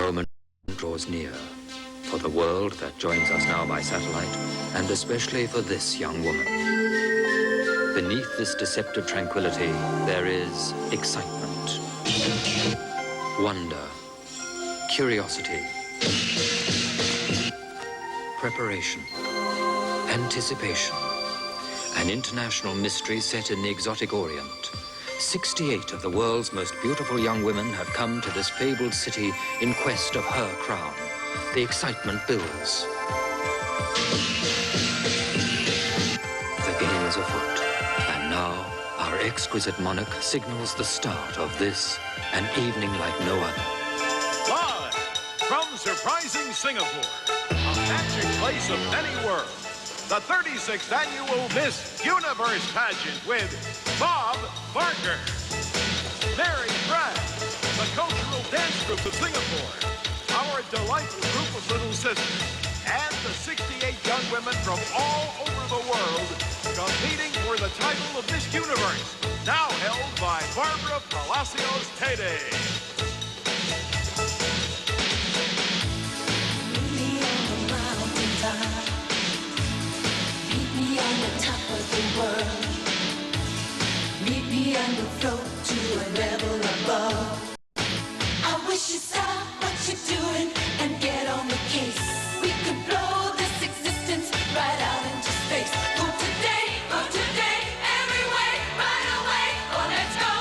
moment draws near for the world that joins us now by satellite, and especially for this young woman. Beneath this deceptive tranquility, there is excitement, wonder, curiosity, preparation, anticipation, an international mystery set in the exotic Orient. 68 of the world's most beautiful young women have come to this fabled city in quest of her crown. The excitement builds. The game is afoot, and now our exquisite monarch signals the start of this, an evening like no other. Live from surprising Singapore, a magic place of many worlds, the 36th annual Miss Universe pageant with Bob Barker, Mary Brad, the cultural dance group of Singapore, our delightful group of little sisters, and the 68 young women from all over the world competing for the title of Miss Universe, now held by Barbara Palacios Tede. Meet me on the float to a level above. I wish you stop what you're doing and get on the case. We could blow this existence right out into space. Go today, every way, right away. Oh, let's go,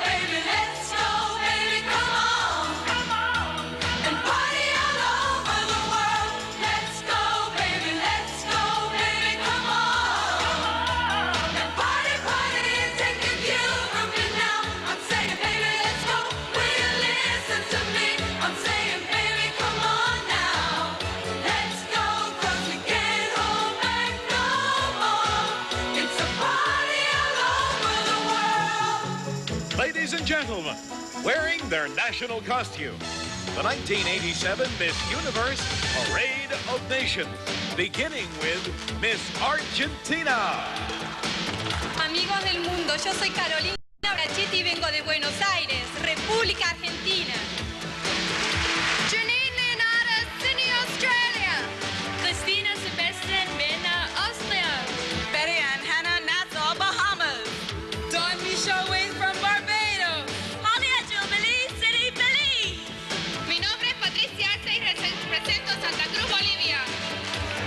baby, come on, and party all over the world. Let's go, baby, come on, and party, take a cue from me now. I'm saying, baby, let's go. Will you listen to me? I'm saying, baby, come on now. Let's go, 'cause we can't hold back no more. It's a party all over the world. Ladies and gentlemen, wearing their national costume, the 1987 Miss Universe Parade of Nations, beginning with Miss Argentina. Amigos del mundo, yo soy Carolina Brachetti y vengo de Buenos Aires, República Argentina. Janine Leonardo, Sydney, Australia. Christina Sebastian Bena, Austria. Betty Ann Hannah, Nassau, Bahamas. Don Michelle Wayne from Barbados. Holly Jubilee, City, Belize. Mi nombre es Patricia Arce y represento Santa Cruz, Bolivia.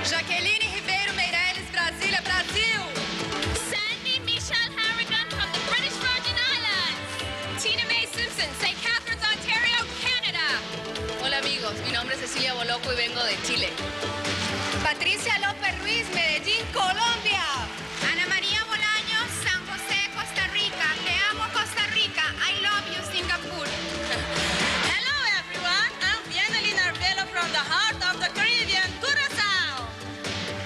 Jaqueline Ribeiro Meireles, Brasília, Brasil. Sandy Michelle Harrigan from the British Virgin Islands. Tina Mae Simpson, St. Catharines, Ontario, Canada. Hola amigos, mi nombre es Cecilia Boloco y vengo de Chile. Patricia López Ruiz, Medellín, Colombia. Ana María Bolaños, San José, Costa Rica. Te amo, Costa Rica. I love you, Singapore. Hello everyone, I'm Vianney Narvelo from the heart of the Caribbean, Curaçao.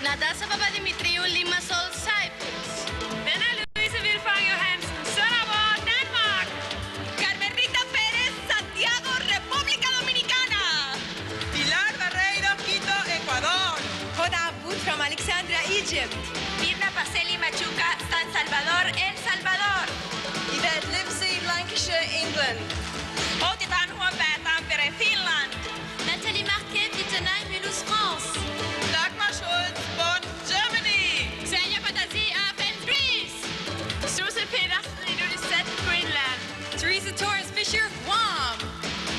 Nadasa Papadimitriou, Limassol, Cyprus. Bena Luisa Vilfang Johansen, Sonabor, Denmark. Carmen Rita Pérez, Santiago, República Dominicana. Pilar Barreiro, Quito, Ecuador. Hoda Abud from Alexandria, Egypt. Mirna Paseli Machuca, San Salvador, El Salvador. Yvette Lipsy, Lancashire, England. Otitan Huabet, Tampere, Finland. Nathalie Marquet, Wittenheim, Mulhouse, France. Dagmar Schultz, Bonn, Germany. Xenia Patasi, Athens, Greece. Struzel Peters, Ilulissat, Greenland. Teresa Torres Fisher, Guam.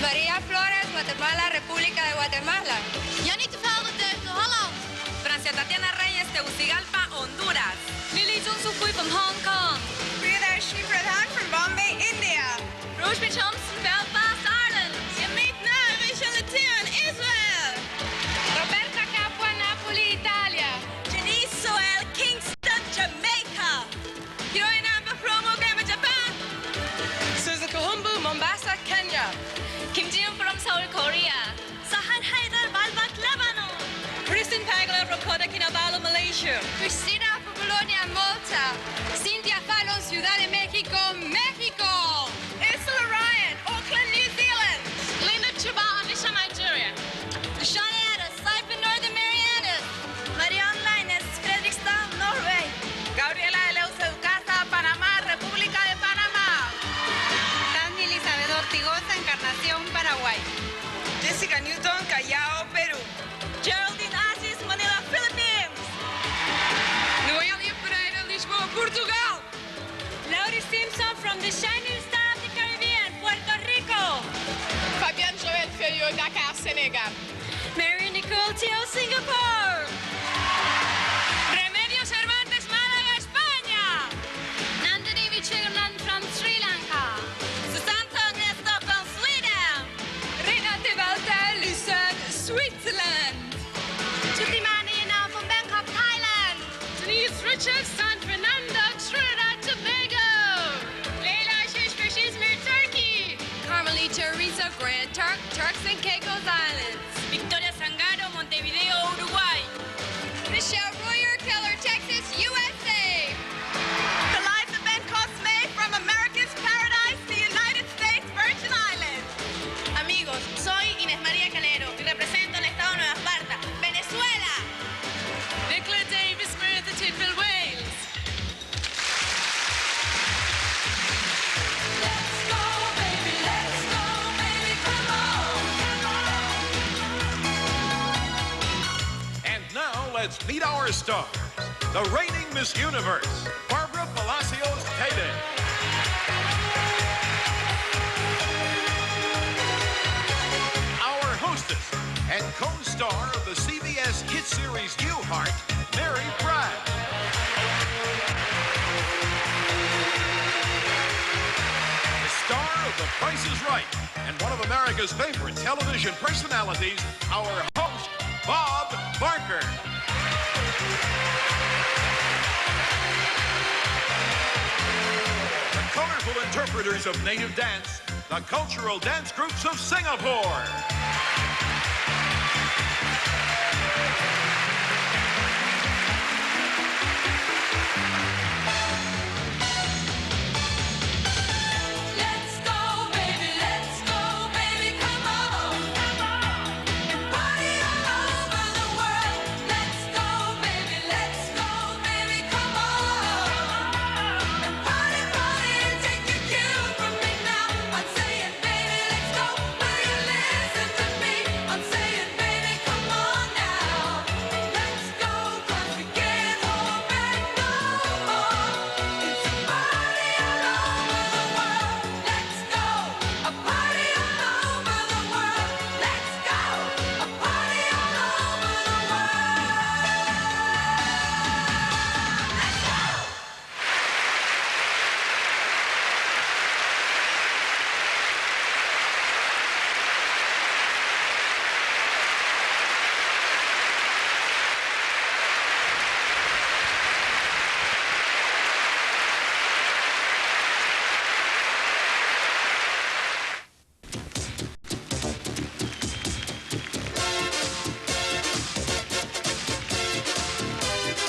Maria Flores, Guatemala, República de Guatemala. Yannick Velden, Holland. Francia Tatiana Reyes, Tegucigalpa, Honduras. Lily Junsupuy from Hong Kong. Priyadarshi Pradhan from Bombay, India. Roshmi Thompson, Belfast, Ireland. Yamit Navish, Latin, Israel. Roberta Capua, Napoli, Italia. Janice Soel, Kingston, Jamaica. Hiroin Amba from Okayama, Japan. Suzuka Humbu, Mombasa, Kenya. Kim Ji-yoon from Seoul, Korea. Sahan Haidar, Baalbek, Lebanon. Kristen Pagler from Kota Kinabalu, Malaysia. Cristina from Bologna, Malta. Cynthia Fallon, Ciudad de México, Mexico. Ursula Ryan, Auckland, New Zealand. Linda Chuba, Anisha, Nigeria. Shani Addis, Saipan, Northern Marianas. Marianne Laines, Fredrikstad, Norway. Gabriela Eleusa Ducasa, Panamá, República de Panamá. Tani Elizabeth Ortigosa, Encarnación, Paraguay. Senegal. Mary Nicole Teo, Singapore. Remedios Cervantes, Málaga, España. Nanda Devi Chirman from Sri Lanka. Susanta Nesta from Sweden. Renate Walter, Lucerne, Switzerland. Tutimani Ina from Bangkok, Thailand. Denise Richards, San Fernando, Trinidad, Tobago. Leila Shishfish, Izmir, Turkey. Carmelita Risa, Grand Turk, Turks and Caicos Islands. Victoria Sangaro, Montevideo, Uruguay. Michelle Royer, Keller, Texas, USA. Eliza Ben Cosme from America's Paradise, the United States Virgin Islands. Amigos, soy Inés María Calero y represento el estado de Nueva Esparta, Venezuela. Nicola Davis, Martha Tidwell, Wales. Let's go, baby, come on. And now let's meet our stars. The reigning Miss Universe, Barbara Palacios Tede. Our hostess and co-star of the CBS hit series Newhart, Mary Pratt. The star of The Price is Right and one of America's favorite television personalities, our host, Bob Barker. The colorful interpreters of native dance, the cultural dance groups of Singapore. Let's go, baby, come on. And party all over the world. Let's go, baby, come on. And party, take your cue from me now. I'm saying, baby, let's go. Will you listen to me? I'm saying, baby, come on now. Let's go, 'cause we can't hold back no more. It's a party all over the world. Let's go, a party all over the world. Let's go, a party all over the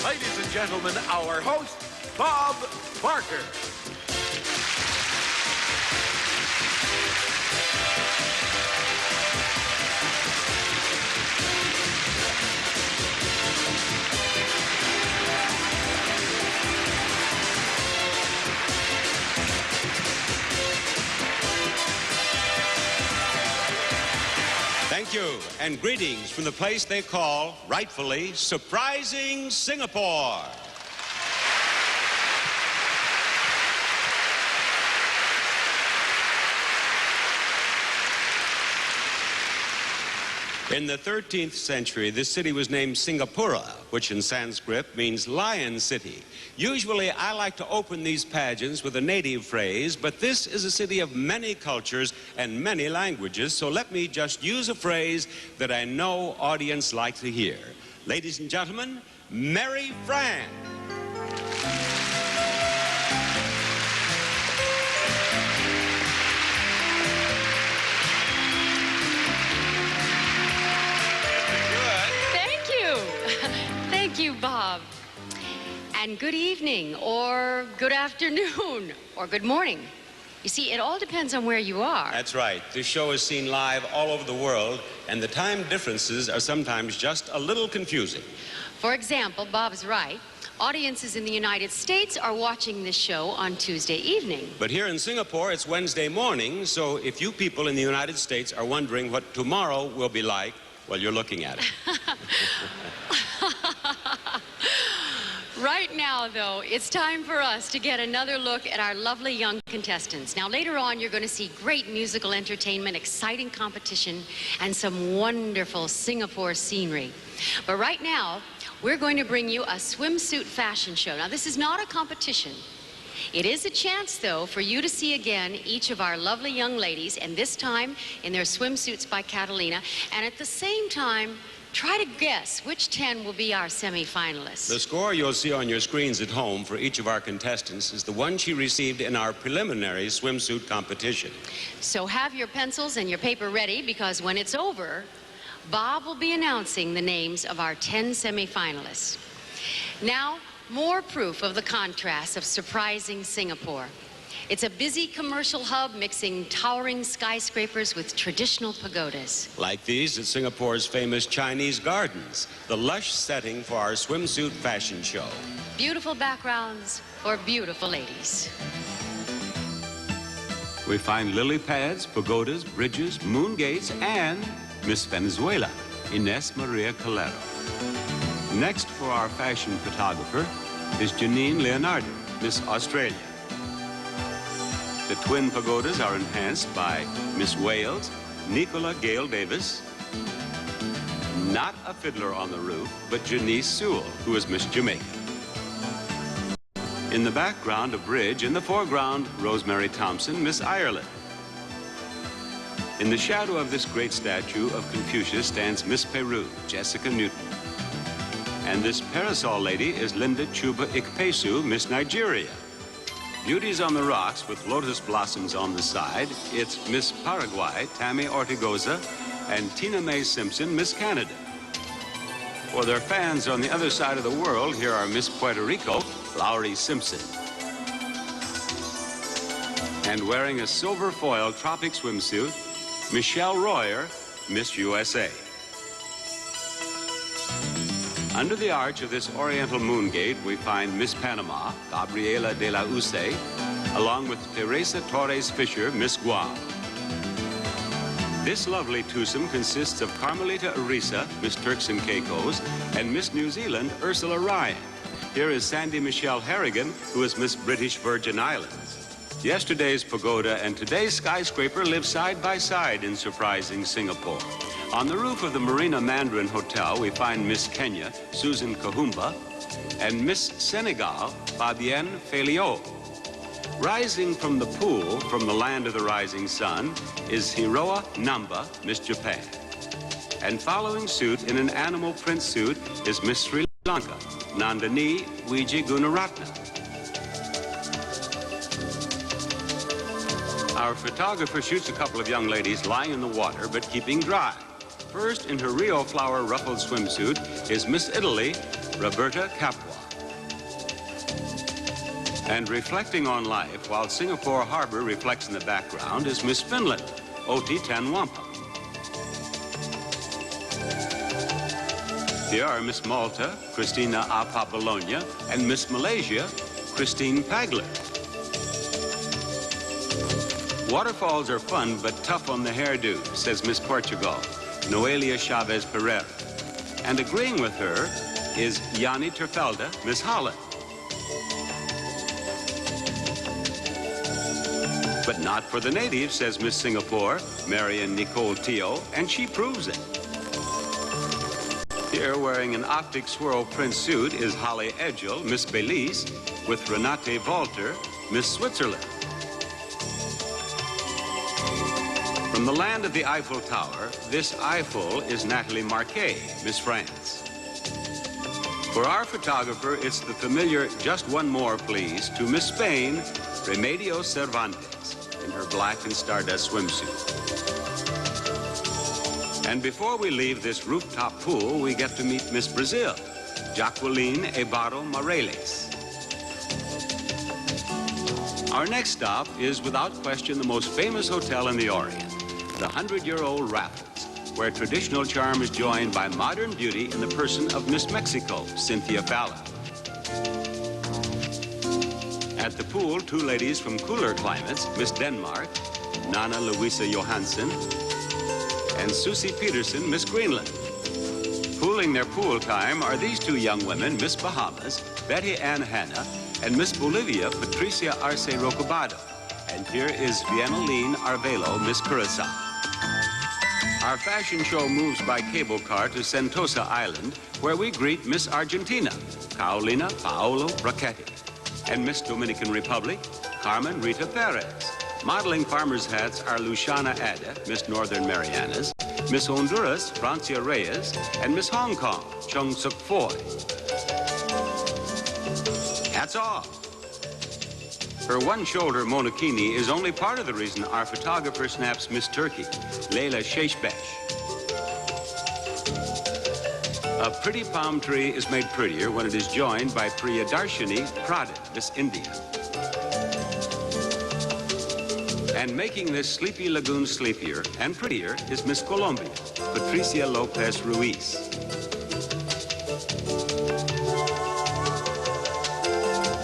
Ladies and gentlemen, our host, Bob Barker. Thank you, and greetings from the place they call, rightfully, Surprising Singapore. In the 13th century, this city was named Singapura, which in Sanskrit means lion city. Usually, I like to open these pageants with a native phrase, but this is a city of many cultures and many languages, so let me just use a phrase that I know audience like to hear. Ladies and gentlemen, Mary Fran. Thank you, Bob. And good evening, or good afternoon, or good morning. You see, it all depends on where you are. That's right. This show is seen live all over the world, and the time differences are sometimes just a little confusing. For example, Bob's right. Audiences in the United States are watching this show on Tuesday evening. But here in Singapore, it's Wednesday morning, so if you people in the United States are wondering what tomorrow will be like, well, you're looking at it. Right now, though, it's time for us to get another look at our lovely young contestants. Now, later on, you're going to see great musical entertainment, exciting competition, and some wonderful Singapore scenery. But right now, we're going to bring you a swimsuit fashion show. Now, this is not a competition. It is a chance, though, for you to see again each of our lovely young ladies, and this time in their swimsuits by Catalina, and at the same time, try to guess which 10 will be our semifinalists. The score you'll see on your screens at home for each of our contestants is the one she received in our preliminary swimsuit competition. So have your pencils and your paper ready, because when it's over, Bob will be announcing the names of our 10 semifinalists. Now, more proof of the contrast of surprising Singapore. It's a busy commercial hub mixing towering skyscrapers with traditional pagodas. Like these at Singapore's famous Chinese gardens, the lush setting for our swimsuit fashion show. Beautiful backgrounds for beautiful ladies. We find lily pads, pagodas, bridges, moon gates, and Miss Venezuela, Ines Maria Calero. Next for our fashion photographer is Janine Leonardo, Miss Australia. The twin pagodas are enhanced by Miss Wales, Nicola Gale Davis. Not a fiddler on the roof, but Janice Sewell, who is Miss Jamaica. In the background, a bridge. In the foreground, Rosemary Thompson, Miss Ireland. In the shadow of this great statue of Confucius stands Miss Peru, Jessica Newton. And this parasol lady is Linda Chuba Ikpesu, Miss Nigeria. Beauties on the rocks with lotus blossoms on the side, it's Miss Paraguay, Tammy Ortigoza, and Tina Mae Simpson, Miss Canada. For their fans on the other side of the world, here are Miss Puerto Rico, Lowry Simpson. And wearing a silver foil tropic swimsuit, Michelle Royer, Miss USA. Under the arch of this oriental moon gate, we find Miss Panama, Gabriela de la Use, along with Teresa Torres Fisher, Miss Guam. This lovely twosome consists of Carmelita Arisa, Miss Turks and Caicos, and Miss New Zealand, Ursula Ryan. Here is Sandy Michelle Harrigan, who is Miss British Virgin Islands. Yesterday's pagoda and today's skyscraper live side by side in surprising Singapore. On the roof of the Marina Mandarin Hotel, we find Miss Kenya, Susan Kahumba, and Miss Senegal, Fabienne Feliot. Rising from the pool, from the land of the rising sun, is Hiroa Namba, Miss Japan. And following suit in an animal print suit is Miss Sri Lanka, Nandini Wiji Gunaratna. Our photographer shoots a couple of young ladies lying in the water but keeping dry. First, in her Rio flower ruffled swimsuit, is Miss Italy, Roberta Capua. And reflecting on life, while Singapore Harbor reflects in the background, is Miss Finland, Oti Tanwampa. Here are Miss Malta, Christina Apa Bologna, and Miss Malaysia, Christine Pagler. Waterfalls are fun, but tough on the hairdo, says Miss Portugal, Noelia Chavez Pereira. And agreeing with her is Yanni Terfelda, Miss Holland. But not for the natives, says Miss Singapore, Marian Nicole Teo, and she proves it. Here, wearing an optic swirl print suit, is Holly Edgell, Miss Belize, with Renate Walter, Miss Switzerland. From the land of the Eiffel Tower, this Eiffel is Natalie Marquet, Miss France. For our photographer, it's the familiar "Just One More, Please" to Miss Spain, Remedios Cervantes, in her black and stardust swimsuit. And before we leave this rooftop pool, we get to meet Miss Brazil, Jacqueline Ebaro Mareles. Our next stop is, without question, the most famous hotel in the Orient, the 100-year-old Raffles, where traditional charm is joined by modern beauty in the person of Miss Mexico, Cynthia Fallon. At the pool, two ladies from cooler climates, Miss Denmark, Nana Luisa Johansson, and Susie Peterson, Miss Greenland. Pooling their pool time are these two young women, Miss Bahamas, Betty Ann Hanna, and Miss Bolivia, Patricia Arce Rocobado. And here is Viennaline Arvelo, Miss Curacao. Our fashion show moves by cable car to Sentosa Island, where we greet Miss Argentina, Carolina Paolo Brachetti, and Miss Dominican Republic, Carmen Rita Perez. Modeling farmers' hats are Luciana Ada, Miss Northern Marianas, Miss Honduras, Francia Reyes, and Miss Hong Kong, Chung Suk Foy. Hats off. Her one-shoulder monokini is only part of the reason our photographer snaps Miss Turkey, Leila Sheshbesh. A pretty palm tree is made prettier when it is joined by Priyadarshini Pradhan, Miss India. And making this sleepy lagoon sleepier and prettier is Miss Colombia, Patricia Lopez Ruiz.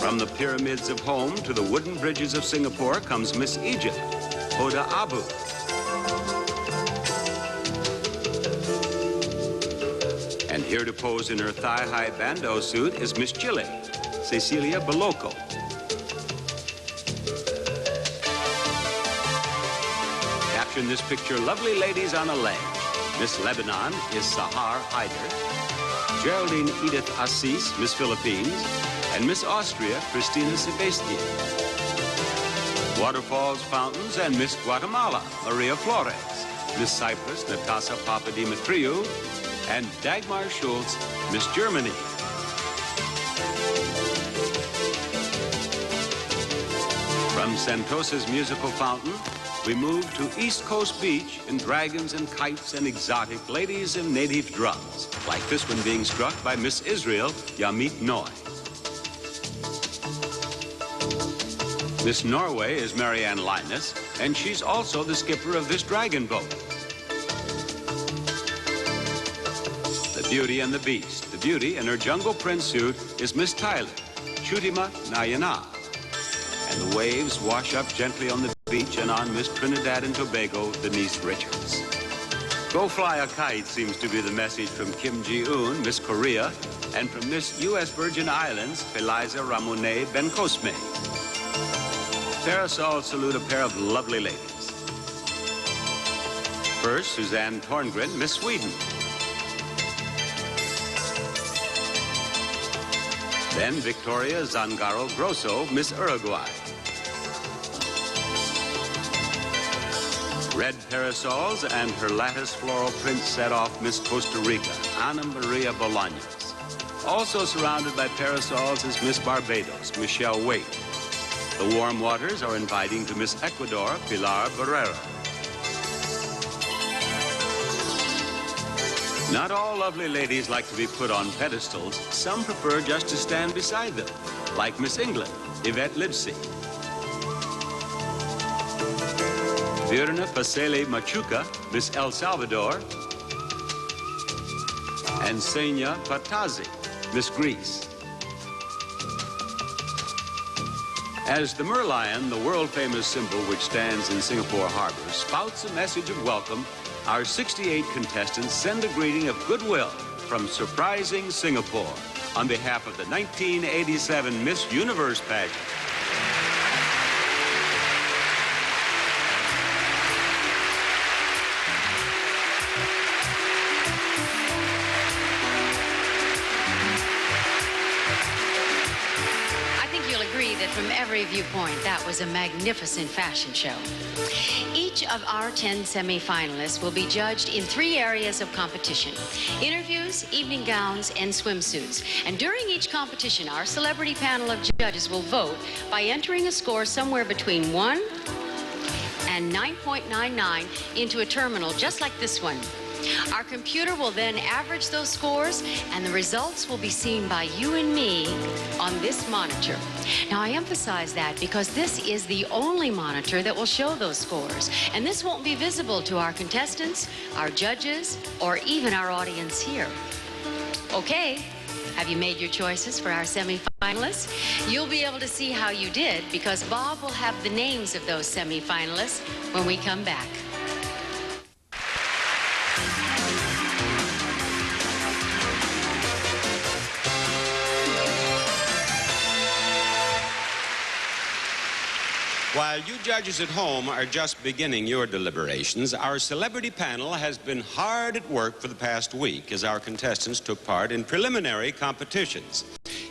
From the pyramids of home to the wooden bridges of Singapore comes Miss Egypt, Hoda Abu. And here to pose in her thigh-high bandeau suit is Miss Chile, Cecilia Boloco. In this picture, lovely ladies on a ledge. Miss Lebanon is Sahar Haider, Geraldine Edith Assis, Miss Philippines, and Miss Austria, Christina Sebastian. Waterfalls, fountains, and Miss Guatemala, Maria Flores, Miss Cyprus, Natasha Papadimitriou, and Dagmar Schultz, Miss Germany. From Sentosa's musical fountain, we move to East Coast Beach in dragons and kites and exotic ladies and native drums, like this one being struck by Miss Israel, Yamit Noy. Miss Norway is Marianne Linus, and she's also the skipper of this dragon boat. The Beauty and the Beast. The Beauty in her Jungle Print suit is Miss Tyler, Chutima Nayana. And the waves wash up gently on the beach and on Miss Trinidad and Tobago, Denise Richards. Go fly a kite seems to be the message from Kim Ji-un, Miss Korea, and from Miss U.S. Virgin Islands, Eliza Ramone Bencosme. Parasols salute a pair of lovely ladies. First, Suzanne Torngren, Miss Sweden. Then Victoria Zangaro Grosso, Miss Uruguay. Red parasols and her lattice floral print set off Miss Costa Rica, Ana Maria Bolaños. Also surrounded by parasols is Miss Barbados, Michelle Waite. The warm waters are inviting to Miss Ecuador, Pilar Barrera. Not all lovely ladies like to be put on pedestals. Some prefer just to stand beside them, like Miss England, Yvette Lipsy. Virna Pasele Machuca, Miss El Salvador, and Senya Patazi, Miss Greece. As the Merlion, the world-famous symbol which stands in Singapore Harbor, spouts a message of welcome, our 68 contestants send a greeting of goodwill from Surprising Singapore on behalf of the 1987 Miss Universe pageant. From every viewpoint, that was a magnificent fashion show. Each of our 10 semifinalists will be judged in 3 areas of competition: interviews, evening gowns, and swimsuits. And during each competition, our celebrity panel of judges will vote by entering a score somewhere between 1 and 9.99 into a terminal just like this one. Our computer will then average those scores, and the results will be seen by you and me on this monitor. Now, I emphasize that because this is the only monitor that will show those scores, and this won't be visible to our contestants, our judges, or even our audience here. Okay, have you made your choices for our semifinalists? You'll be able to see how you did because Bob will have the names of those semifinalists when we come back. While you judges at home are just beginning your deliberations, our celebrity panel has been hard at work for the past week as our contestants took part in preliminary competitions.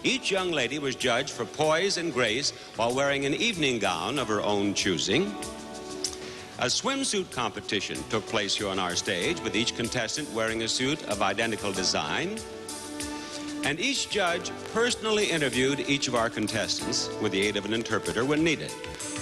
Each young lady was judged for poise and grace while wearing an evening gown of her own choosing. A swimsuit competition took place here on our stage, with each contestant wearing a suit of identical design. And each judge personally interviewed each of our contestants with the aid of an interpreter when needed.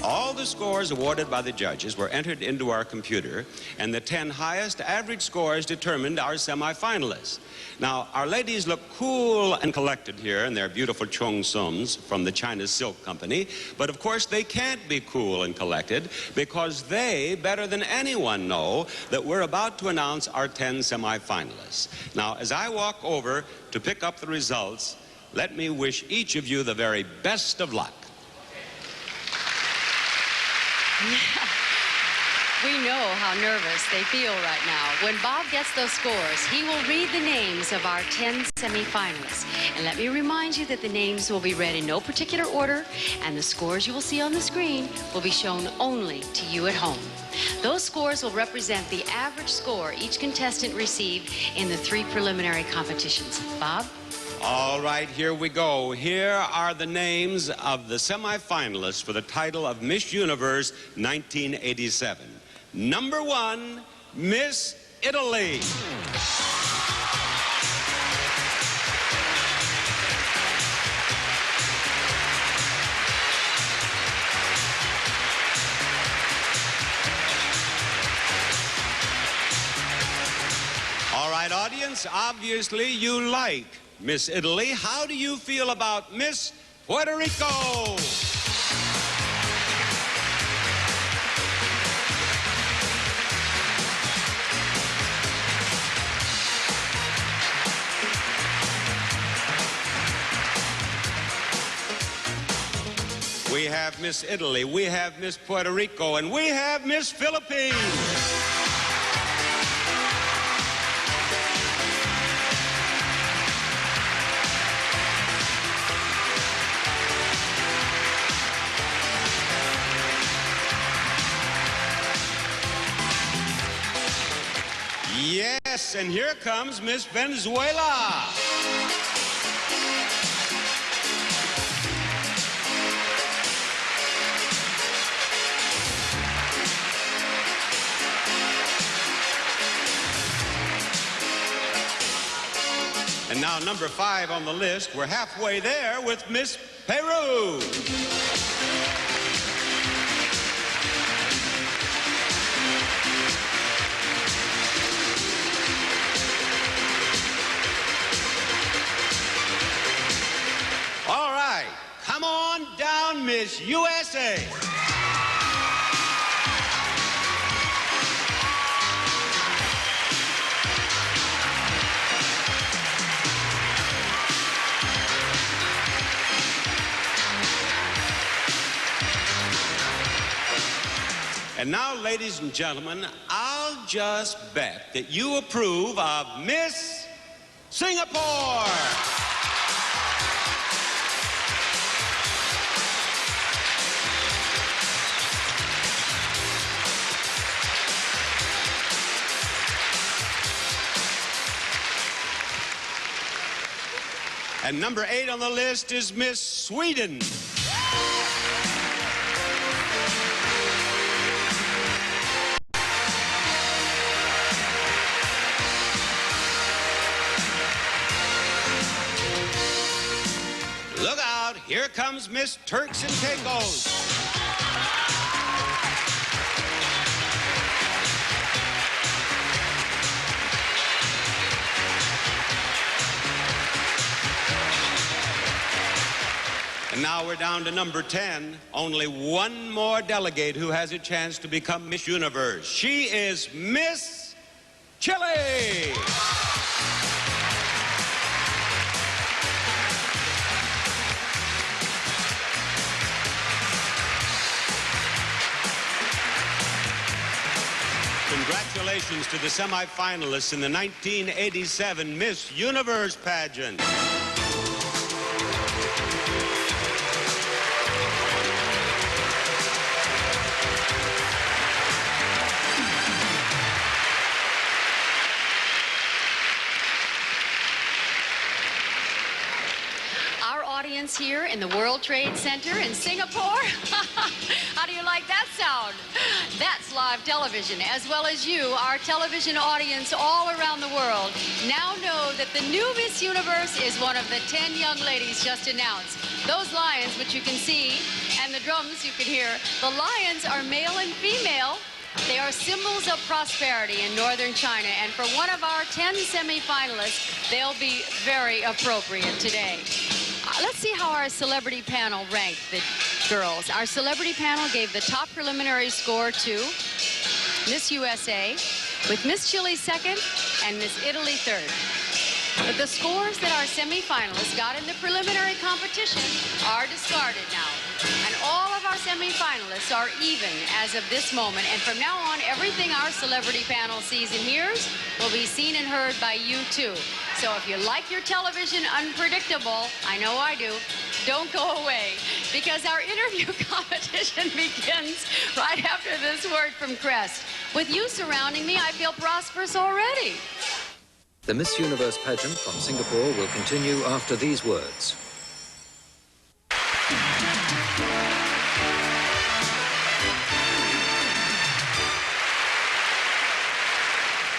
All the scores awarded by the judges were entered into our computer, and the 10 highest average scores determined our semifinalists. Now, our ladies look cool and collected here in their beautiful cheongsums from the China Silk Company, but of course they can't be cool and collected because they, better than anyone, know that we're about to announce our 10 semifinalists. Now, as I walk over to pick up the results, let me wish each of you the very best of luck. We know how nervous they feel right now. When Bob gets those scores, he will read the names of our 10 semifinalists. And let me remind you that the names will be read in no particular order, and the scores you will see on the screen will be shown only to you at home. Those scores will represent the average score each contestant received in the 3 preliminary competitions. Bob? All right, here we go. Here are the names of the semifinalists for the title of Miss Universe 1987. Number 1, Miss Italy. All right, audience, obviously you like Miss Italy. How do you feel about Miss Puerto Rico? We have Miss Italy, we have Miss Puerto Rico, and we have Miss Philippines. Yes, and here comes Miss Venezuela. And now number 5 on the list, we're halfway there with Miss Peru. All right, come on down, Miss USA. And now, ladies and gentlemen, I'll just bet that you approve of Miss Singapore. And number 8 on the list is Miss Sweden. Look out, here comes Miss Turks and Caicos. And now we're down to number 10. Only one more delegate who has a chance to become Miss Universe. She is Miss Chile. Congratulations to the semifinalists in the 1987 Miss Universe pageant. here in the World Trade Center in Singapore. How do you like that sound? That's live television, as well as you, our television audience all around the world, now know that the new Miss Universe is one of the 10 young ladies just announced. Those lions, which you can see, and the drums you can hear, the lions are male and female. They are symbols of prosperity in northern China, and for one of our 10 semifinalists, they'll be very appropriate today. Let's see how our celebrity panel ranked the girls. Our celebrity panel gave the top preliminary score to Miss USA, with Miss Chile second and Miss Italy third. But the scores that our semifinalists got in the preliminary competition are discarded now. And all of our semifinalists are even as of this moment. And from now on, everything our celebrity panel sees and hears will be seen and heard by you too. So if you like your television unpredictable, I know I do, don't go away, because our interview competition begins right after this word from Crest. With you surrounding me, I feel prosperous already. The Miss Universe pageant from Singapore will continue after these words.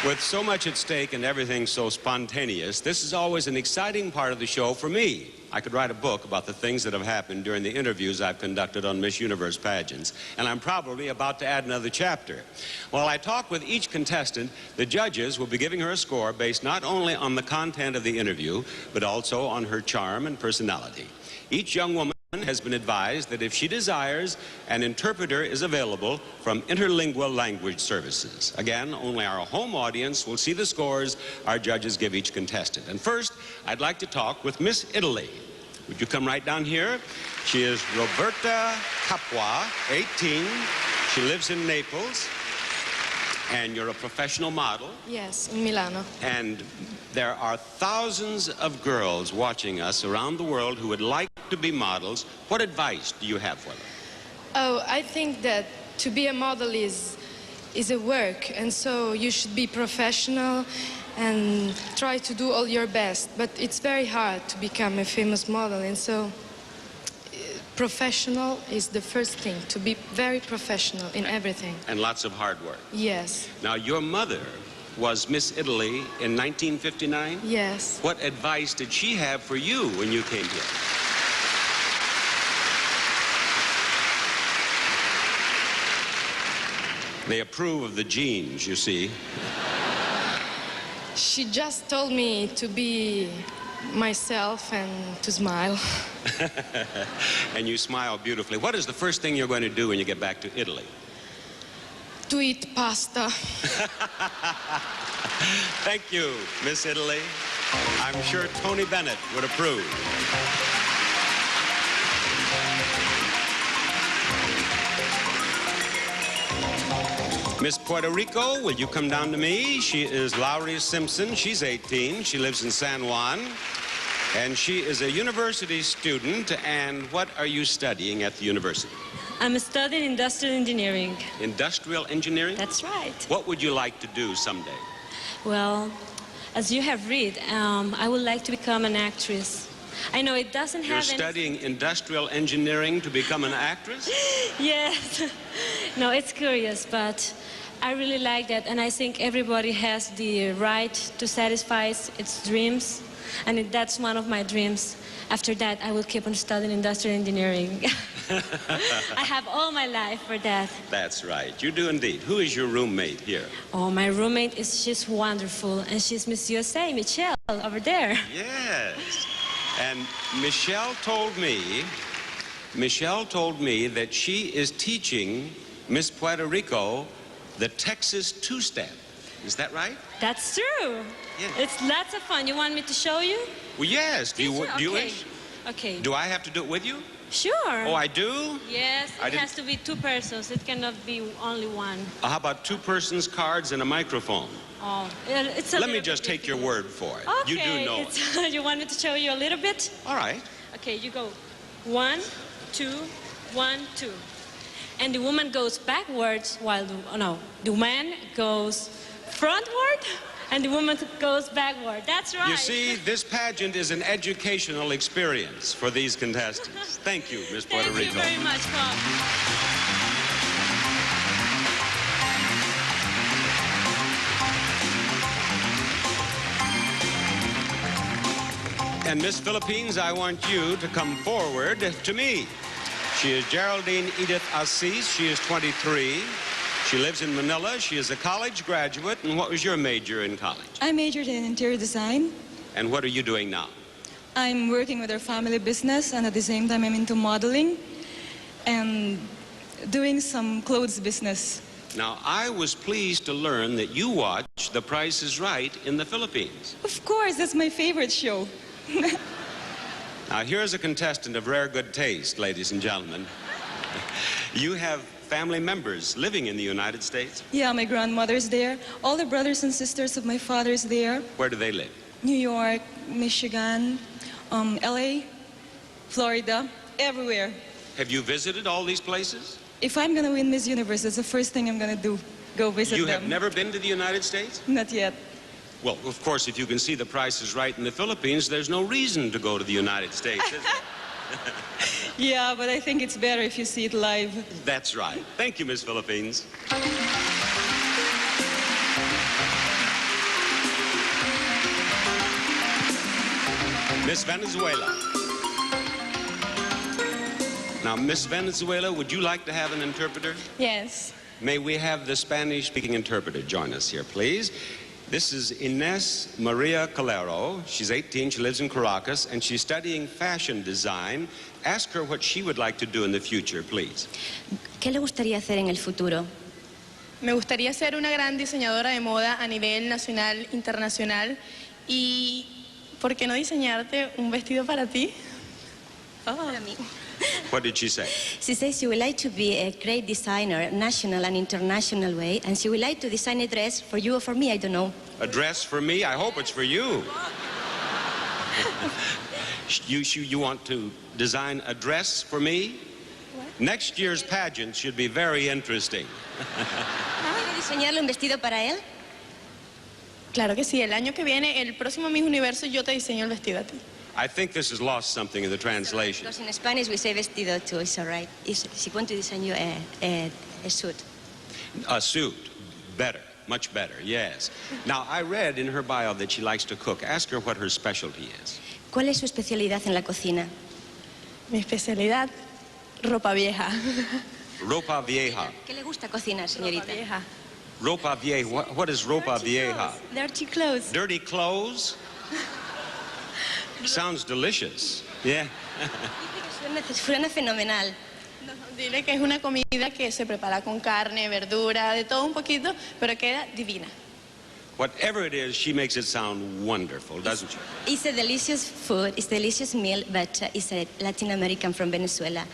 With so much at stake and everything so spontaneous, this is always an exciting part of the show for me. I could write a book about the things that have happened during the interviews I've conducted on Miss Universe pageants, and I'm probably about to add another chapter. While I talk with each contestant, the judges will be giving her a score based not only on the content of the interview, but also on her charm and personality. Each young woman has been advised that if she desires, an interpreter is available from Interlingual Language Services. Again, only our home audience will see the scores our judges give each contestant. And first, I'd like to talk with Miss Italy. Would you come right down here? She is Roberta Capua, 18. She lives in Naples. And you're a professional model. Yes, in Milano. And there are thousands of girls watching us around the world who would like to be models. What advice do you have for them? Oh, I think that to be a model is a work, and so you should be professional and try to do all your best. But it's very hard to become a famous model, and so professional is the first thing, to be very professional in everything. And lots of hard work. Yes. Now, your mother was Miss Italy in 1959? Yes. What advice did she have for you when you came here? They approve of the genes, you see. She just told me to be myself and to smile. And you smile beautifully. What is the first thing you're going to do when you get back to Italy? To eat pasta. Thank you, Miss Italy. I'm sure Tony Bennett would approve. Miss Puerto Rico, will you come down to me? She is Lowry Simpson. She's 18. She lives in San Juan. And she is a university student. And what are you studying at the university? I'm studying industrial engineering. Industrial engineering? That's right. What would you like to do someday? Well, as you have read, I would like to become an actress. I know it doesn't You're have studying industrial engineering to become an actress? Yes. No, it's curious, but I really like that, and I think everybody has the right to satisfy its dreams, and that's one of my dreams. After that, I will keep on studying industrial engineering. I have all my life for that. That's right. You do indeed. Who is your roommate here? Oh, my roommate she's wonderful, and she's Miss USA, Michelle, over there. Yes. And Michelle told me that she is teaching Miss Puerto Rico the Texas two-step. Is that right? That's true. Yeah. It's lots of fun. You want me to show you? Well, yes. Do you Okay. wish? Okay. Do I have to do it with you? Sure. Oh, I do? Yes, I it didn't- has to be two persons. It cannot be only one. How about two persons, cards, and a microphone? Oh, it's a Let me little just bit take your difficult. word for it. Okay. You do know it. You want me to show you a little bit? All right. Okay, you go 1, 2, 1, 2. And the woman goes backwards while the man goes frontward, and the woman goes backward. That's right. You see, this pageant is an educational experience for these contestants. Thank you, Miss Puerto Thank Rico. you very much, Bob. And Miss Philippines, I want you to come forward to me. She is Geraldine Edith Assis. She is 23. She lives in Manila. She is a college graduate. And what was your major in college? I majored in interior design. And what are you doing now? I'm working with our family business, and at the same time I'm into modeling and doing some clothes business. Now, I was pleased to learn that you watch The Price is Right in the Philippines. Of course, that's my favorite show. Now, here's a contestant of rare good taste, ladies and gentlemen. You have family members living in the United States? Yeah, my grandmother's there. All the brothers and sisters of my father's there. Where do they live? New York, Michigan, LA, Florida, everywhere. Have you visited all these places? If I'm gonna win Miss Universe, that's the first thing I'm gonna do. Go visit You them. have never been to the United States? Not yet. Well, of course, if you can see The Price is Right in the Philippines, there's no reason to go to the United States, is there? Yeah, but I think it's better if you see it live. That's right. Thank you, Miss Philippines. Miss Venezuela. Now, Miss Venezuela, would you like to have an interpreter? Yes. May we have the Spanish-speaking interpreter join us here, please? This is Ines Maria Calero. She's 18, she lives in Caracas, and she's studying fashion design. Ask her what she would like to do in the future, please. ¿Qué le gustaría hacer en el futuro? Me gustaría ser una gran diseñadora de moda a nivel nacional, internacional. Y, ¿por qué no diseñarte un vestido para ti? Para mí. What did she say? She says she would like to be a great designer, national and international way, and she would like to design a dress for you or for me, I don't know. A dress for me? I hope it's for you. You want to design a dress for me? What? Next year's pageant should be very interesting. ¿Quiere diseñarle un vestido para él? Claro que sí, el año que viene, el próximo Miss Universo, yo te diseño el vestido a ti. I think this has lost something in the translation. Because in Spanish we say vestido too, it's all right. She wants to design you a suit. A suit. Better. Much better, yes. Now, I read in her bio that she likes to cook. Ask her what her specialty is. ¿Cuál es su especialidad en la cocina? Mi especialidad, ropa vieja. Ropa vieja. ¿Qué le gusta cocinar, señorita? Ropa vieja. Ropa vieja. What is ropa vieja? Dirty clothes. Dirty clothes? Sounds delicious. Yeah. Suena fenomenal. No, dile que es una comida que se prepara con carne, verdura, de todo un poquito, pero queda divina. Whatever it is, she makes it sound wonderful, doesn't she? It's a delicious food, it's a delicious meal, but it's a Latin American from Venezuela,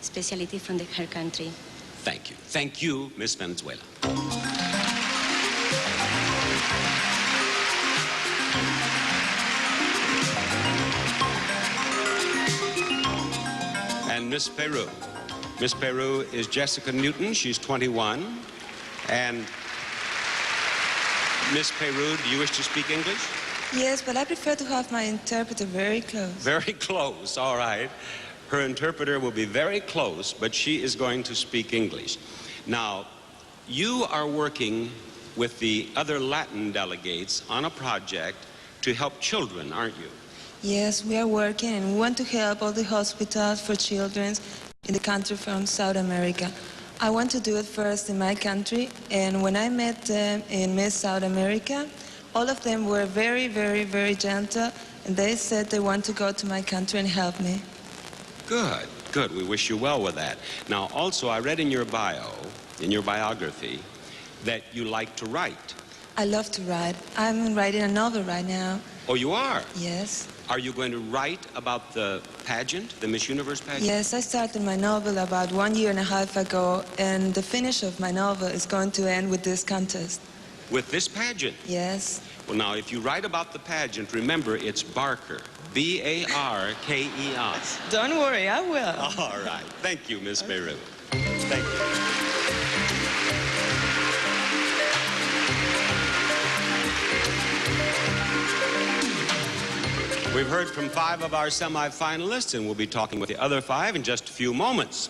specialty from her country. Thank you. Thank you, Miss Venezuela. And Miss Peru. Miss Peru is Jessica Newton. She's 21. And Miss Peru, do you wish to speak English? Yes, but I prefer to have my interpreter very close. Very close, all right. Her interpreter will be very close, but she is going to speak English. Now, you are working with the other Latin delegates on a project to help children, aren't you? Yes, we are working and we want to help all the hospitals for children in the country from South America. I want to do it first in my country, and when I met them in Miss South America, all of them were very, very, very gentle, and they said they want to go to my country and help me. Good, good. We wish you well with that. Now, also, I read in your bio, in your biography, that you like to write. I love to write. I'm writing a novel right now. Oh, you are? Yes. Are you going to write about the pageant, the Miss Universe pageant? Yes, I started my novel about 1.5 years ago, and the finish of my novel is going to end with this contest. With this pageant? Yes. Well, now, if you write about the pageant, remember it's Barker. B-A-R-K-E-R. Don't worry, I will. All right. Thank you, Miss Peru. Thank you. We've heard from 5 of our semifinalists, and we'll be talking with the other 5 in just a few moments.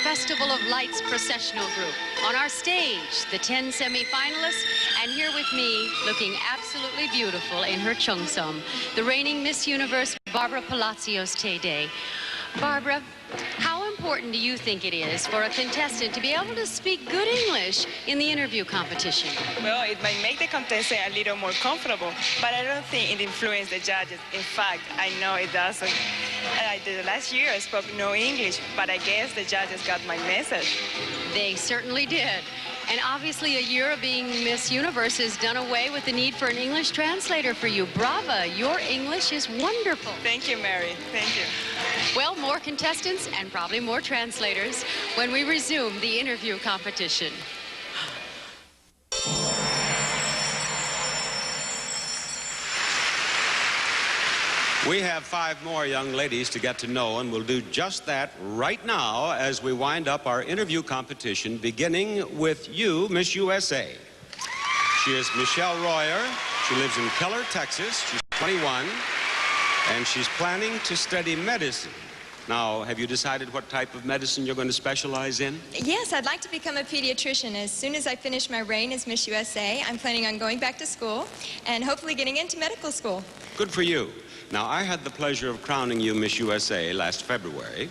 Festival of Lights processional group. On our stage, the 10 semi-finalists, and here with me, looking absolutely beautiful in her cheongsam, the reigning Miss Universe, Barbara Palacios Tede. Barbara, how important do you think it is for a contestant to be able to speak good English in the interview competition? Well, it might make the contestant a little more comfortable, but I don't think it influences the judges. In fact, I know it doesn't. The last year I spoke no English, but I guess the judges got my message. They certainly did. And obviously a year of being Miss Universe has done away with the need for an English translator for you. Brava, your English is wonderful. Thank you, Mary. Thank you. Well, more contestants and probably more translators when we resume the interview competition. We have 5 more young ladies to get to know, and we'll do just that right now as we wind up our interview competition, beginning with you, Miss USA. She is Michelle Royer. She lives in Keller, Texas. She's 21, and she's planning to study medicine. Now, have you decided what type of medicine you're going to specialize in? Yes, I'd like to become a pediatrician. As soon as I finish my reign as Miss USA, I'm planning on going back to school and hopefully getting into medical school. Good for you. Now, I had the pleasure of crowning you Miss USA last February,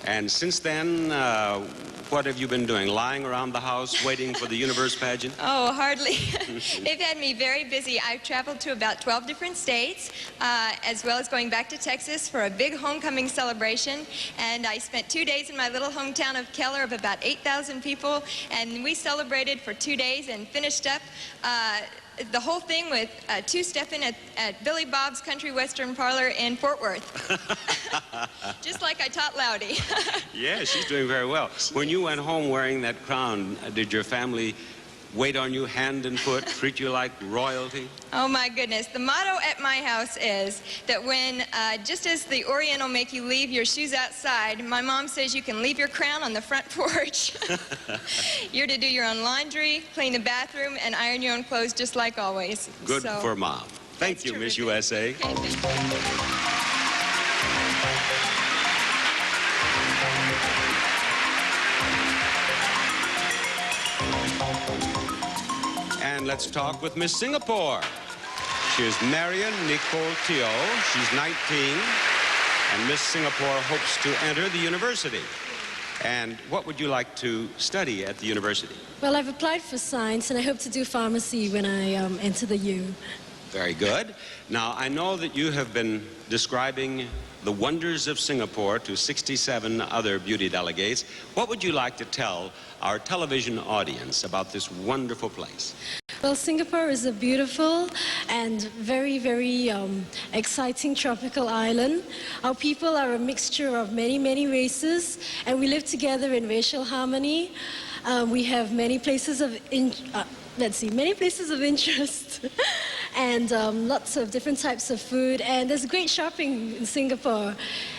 and since then, what have you been doing? Lying around the house waiting for the Universe pageant? Oh, hardly. They've had me very busy. I've traveled to about 12 different states, as well as going back to Texas for a big homecoming celebration. And I spent 2 days in my little hometown of Keller of about 8,000 people, and we celebrated for 2 days and finished up the whole thing with two-stepping at Billy Bob's Country Western Parlor in Fort Worth. Just like I taught Loudy. Yeah, she's doing very well. When you went home wearing that crown, did your family wait on you hand and foot, treat you like royalty? Oh my goodness. The motto at my house is that when, just as the Orient will make you leave your shoes outside, my mom says you can leave your crown on the front porch. You're to do your own laundry, clean the bathroom, and iron your own clothes just like always. Good for Mom. Thank you, Miss USA. And let's talk with Miss Singapore. She is Marian Nicole Teo. She's 19, and Miss Singapore hopes to enter the university. And what would you like to study at the university? Well, I've applied for science, and I hope to do pharmacy when I enter the U. Very good. Now, I know that you have been describing the wonders of Singapore to 67 other beauty delegates. What would you like to tell our television audience about this wonderful place? Well, Singapore is a beautiful and very, very exciting tropical island. Our people are a mixture of many, many races, and we live together in racial harmony. We have many places of many places of interest and lots of different types of food, and there's great shopping in Singapore.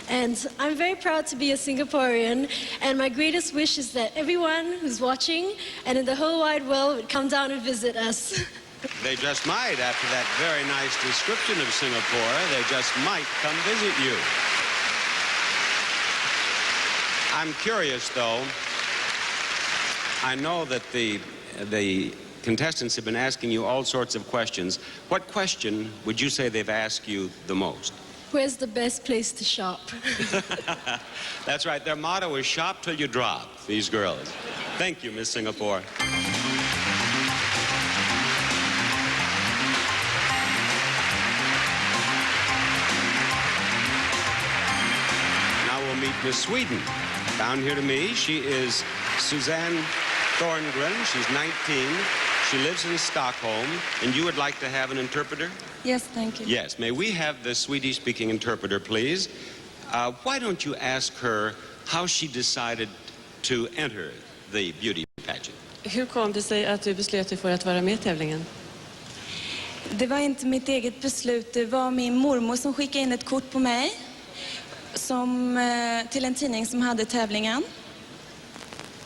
And I'm very proud to be a Singaporean, and my greatest wish is that everyone who's watching and in the whole wide world would come down and visit us. They just might, after that very nice description of Singapore, they just might come visit you. I'm curious, though. I know that the contestants have been asking you all sorts of questions. What question would you say they've asked you the most? Where's the best place to shop? That's right. Their motto is shop till you drop, these girls. Thank you, Miss Singapore. Now we'll meet Miss Sweden. Down here to me, she is Suzanne Thorngren. She's 19. She lives in Stockholm, and you would like to have an interpreter? Yes, thank you. Yes. May we have the Swedish-speaking interpreter, please? Why don't you ask her how she decided to enter the beauty pageant? Hur kom det sig att du beslöt dig för att vara med i tävlingen? Det var inte mitt eget beslut. Det var min mormor som skickade in ett kort på mig till en tidning som hade tävlingen.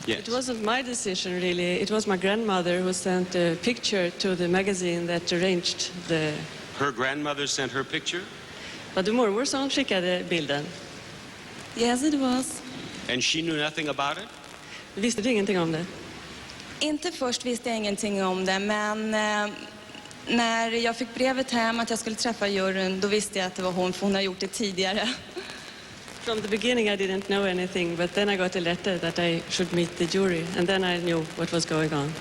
Yes. It wasn't my decision, really. It was my grandmother who sent a picture to the magazine that arranged the... Her grandmother sent her picture? Var det mormor som skickade bilden? Yes, it was. And she knew nothing about it? Visste du ingenting om det? Inte först visste jag ingenting om det, men när jag fick brevet hem att jag skulle träffa juryn, då visste jag att det var hon, för hon har gjort det tidigare. From the beginning I didn't know anything, but then I got a letter that I should meet the jury, and then I knew what was going on.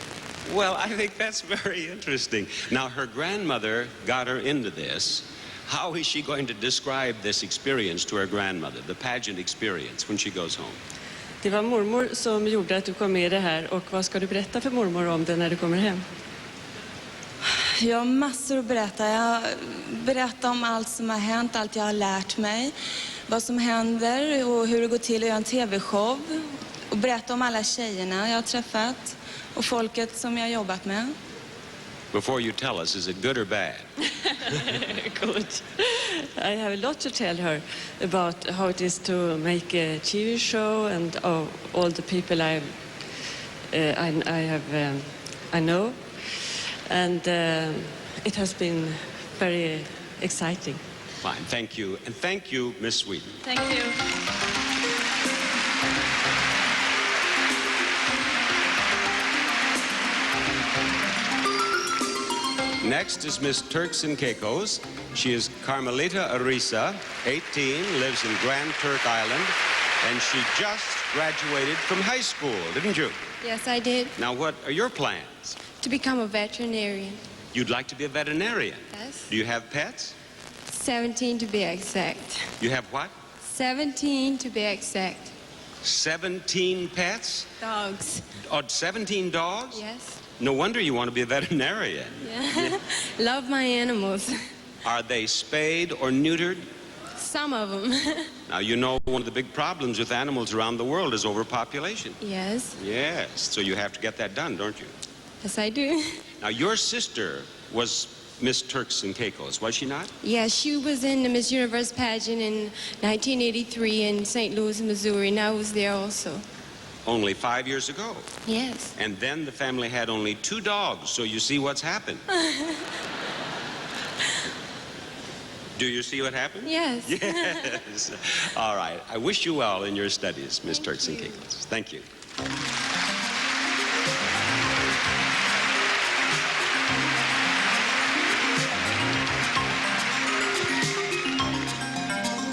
Well, I think that's very interesting. Now, her grandmother got her into this. How is she going to describe this experience to her grandmother, the pageant experience, when she goes home? Det var mormor som gjorde att du kom med det här, och vad ska du berätta för mormor om det när du kommer hem? Jag har massor att berätta. Jag berättar om allt som har hänt, allt jag har lärt mig, vad som händer och hur det går till att göra en tv-show. Och berätta om alla tjejerna jag har träffat och folket som jag har jobbat med. Before you tell us, is it good or bad? Good. I have a lot to tell her about how it is to make a TV show and all the people I know, and it has been very exciting. Fine, thank you, and thank you, Miss Sweden. Thank you. Next is Miss Turks and Caicos. She is Carmelita Arisa, 18, lives in Grand Turk Island, and she just graduated from high school, didn't you? Yes, I did. Now, what are your plans? To become a veterinarian. You'd like to be a veterinarian? Yes. Do you have pets? 17 to be exact. You have what? 17 to be exact. 17 pets? Dogs. Oh, 17 dogs? Yes. No wonder you want to be a veterinarian. Yeah. Love my animals. Are they spayed or neutered? Some of them. Now, you know one of the big problems with animals around the world is overpopulation. Yes. Yes, so you have to get that done, don't you? Yes, I do. Now, your sister was Miss Turks and Caicos, was she not? Yeah, she was in the Miss Universe pageant in 1983 in St. Louis, Missouri, and I was there also. Only 5 years ago. Yes. And then the family had only 2 dogs, so you see what's happened. Do you see what happened? Yes. Yes. All right. I wish you well in your studies, Miss Turks and Caicos. Thank you.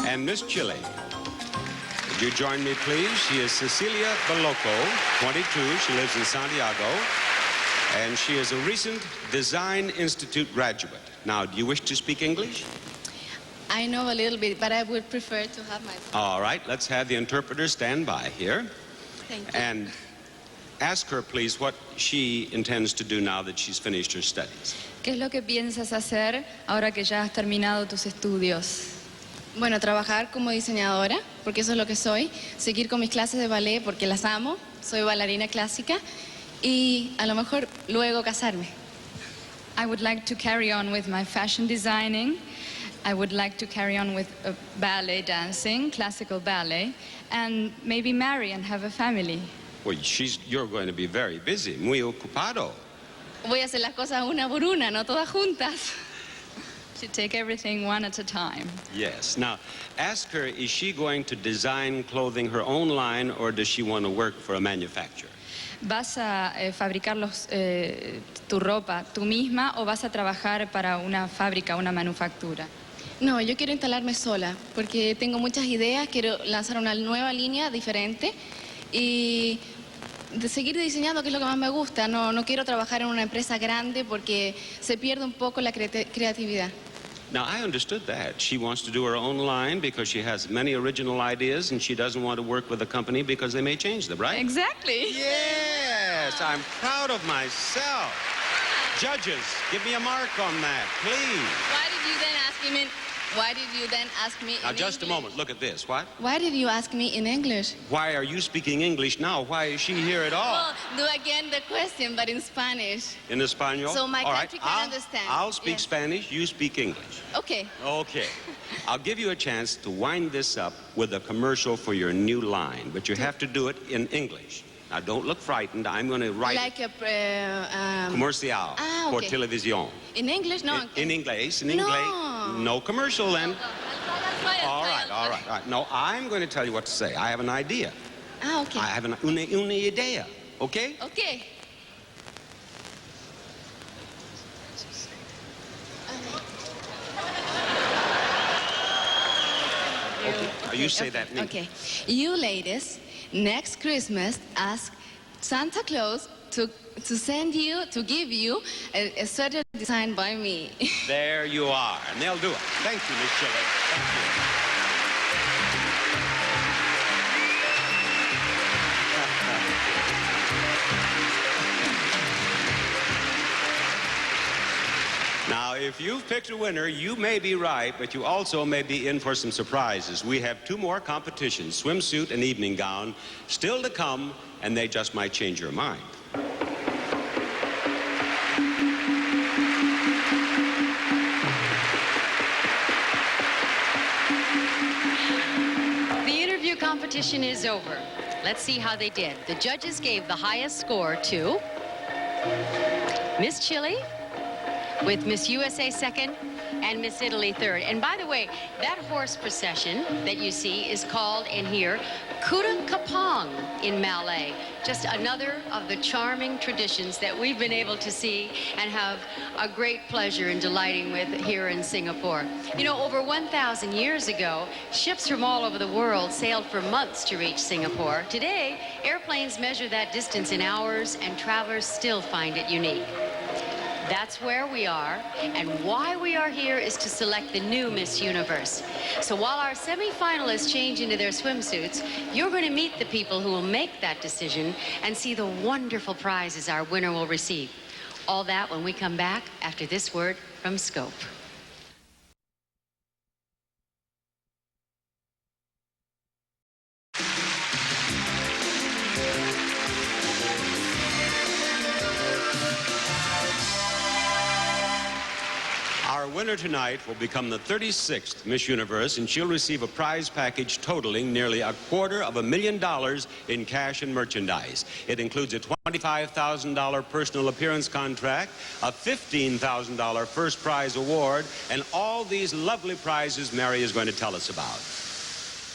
And Miss Chile. Would you join me, please? She is Cecilia Beloco, 22. She lives in Santiago. And she is a recent Design Institute graduate. Now, do you wish to speak English? I know a little bit, but I would prefer to have my... All right, let's have the interpreter stand by here. Thank you. And ask her, please, what she intends to do now that she's finished her studies. ¿Qué es lo que piensas hacer ahora que ya has terminado tus estudios? Bueno, trabajar como diseñadora, porque eso es lo que soy. Seguir con mis clases de ballet, porque las amo. Soy bailarina clásica. Y a lo mejor luego casarme. I would like to carry on with my fashion designing. I would like to carry on with ballet dancing, classical ballet, and maybe marry and have a family. Well, you're going to be very busy, muy ocupado. Voy a hacer las cosas una por una, no todas juntas. To take everything one at a time. Yes. Now, ask her, is she going to design clothing her own line, or does she want to work for a manufacturer? ¿Vas a fabricar tu ropa tú misma o vas a trabajar para una fábrica, una manufactura? No, yo quiero instalarme sola, porque tengo muchas ideas, quiero lanzar una nueva línea diferente y de seguir diseñando, que es lo que más me gusta. No quiero trabajar en una empresa grande porque se pierde un poco la creatividad. Now, I understood that. She wants to do her own line because she has many original ideas and she doesn't want to work with a company because they may change them, right? Exactly. Yes, I'm proud of myself. Judges, give me a mark on that, please. Why did you then ask him why did you then ask me Now, in just a English? moment. Look at this. What? Why did you ask me in English? Why are you speaking English now? Why is she here at all? Well, do again the question, but in Spanish. In Espanol? So my All country right, can understand. I'll speak Yes. Spanish, you speak English. Okay. Okay. I'll give you a chance to wind this up with a commercial for your new line, but you have to do it in English. Now, don't look frightened. I'm going to write Like a comercial por okay. televisión. In English? No. In English. In No. English. No commercial then. All right. No, I'm going to tell you what to say. I have an idea. Ah, okay. I have una idea. Okay? Okay. Now, you say that in English. Okay. You ladies, next Christmas, ask Santa Claus to give you a sweater designed by me. There you are. And they'll do it. Thank you, Miss Chile. Thank you. Now, if you've picked a winner, you may be right, but you also may be in for some surprises. We have two more competitions, swimsuit and evening gown, still to come, and they just might change your mind. The interview competition is over. Let's see how they did. The judges gave the highest score to Miss Chile, with Miss USA second and Miss Italy third. And by the way, that horse procession that you see is called in here Kuda Kapong in Malay. Just another of the charming traditions that we've been able to see and have a great pleasure in delighting with here in Singapore. You know, over 1,000 years ago, ships from all over the world sailed for months to reach Singapore. Today, airplanes measure that distance in hours, and travelers still find it unique. That's where we are, and why we are here is to select the new Miss Universe. So while our semi-finalists change into their swimsuits, you're going to meet the people who will make that decision and see the wonderful prizes our winner will receive. All that when we come back after this word from Scope. Our winner tonight will become the 36th Miss Universe, and she'll receive a prize package totaling nearly $250,000 in cash and merchandise. It includes a $25,000 personal appearance contract, a $15,000 first prize award, and all these lovely prizes Mary is going to tell us about.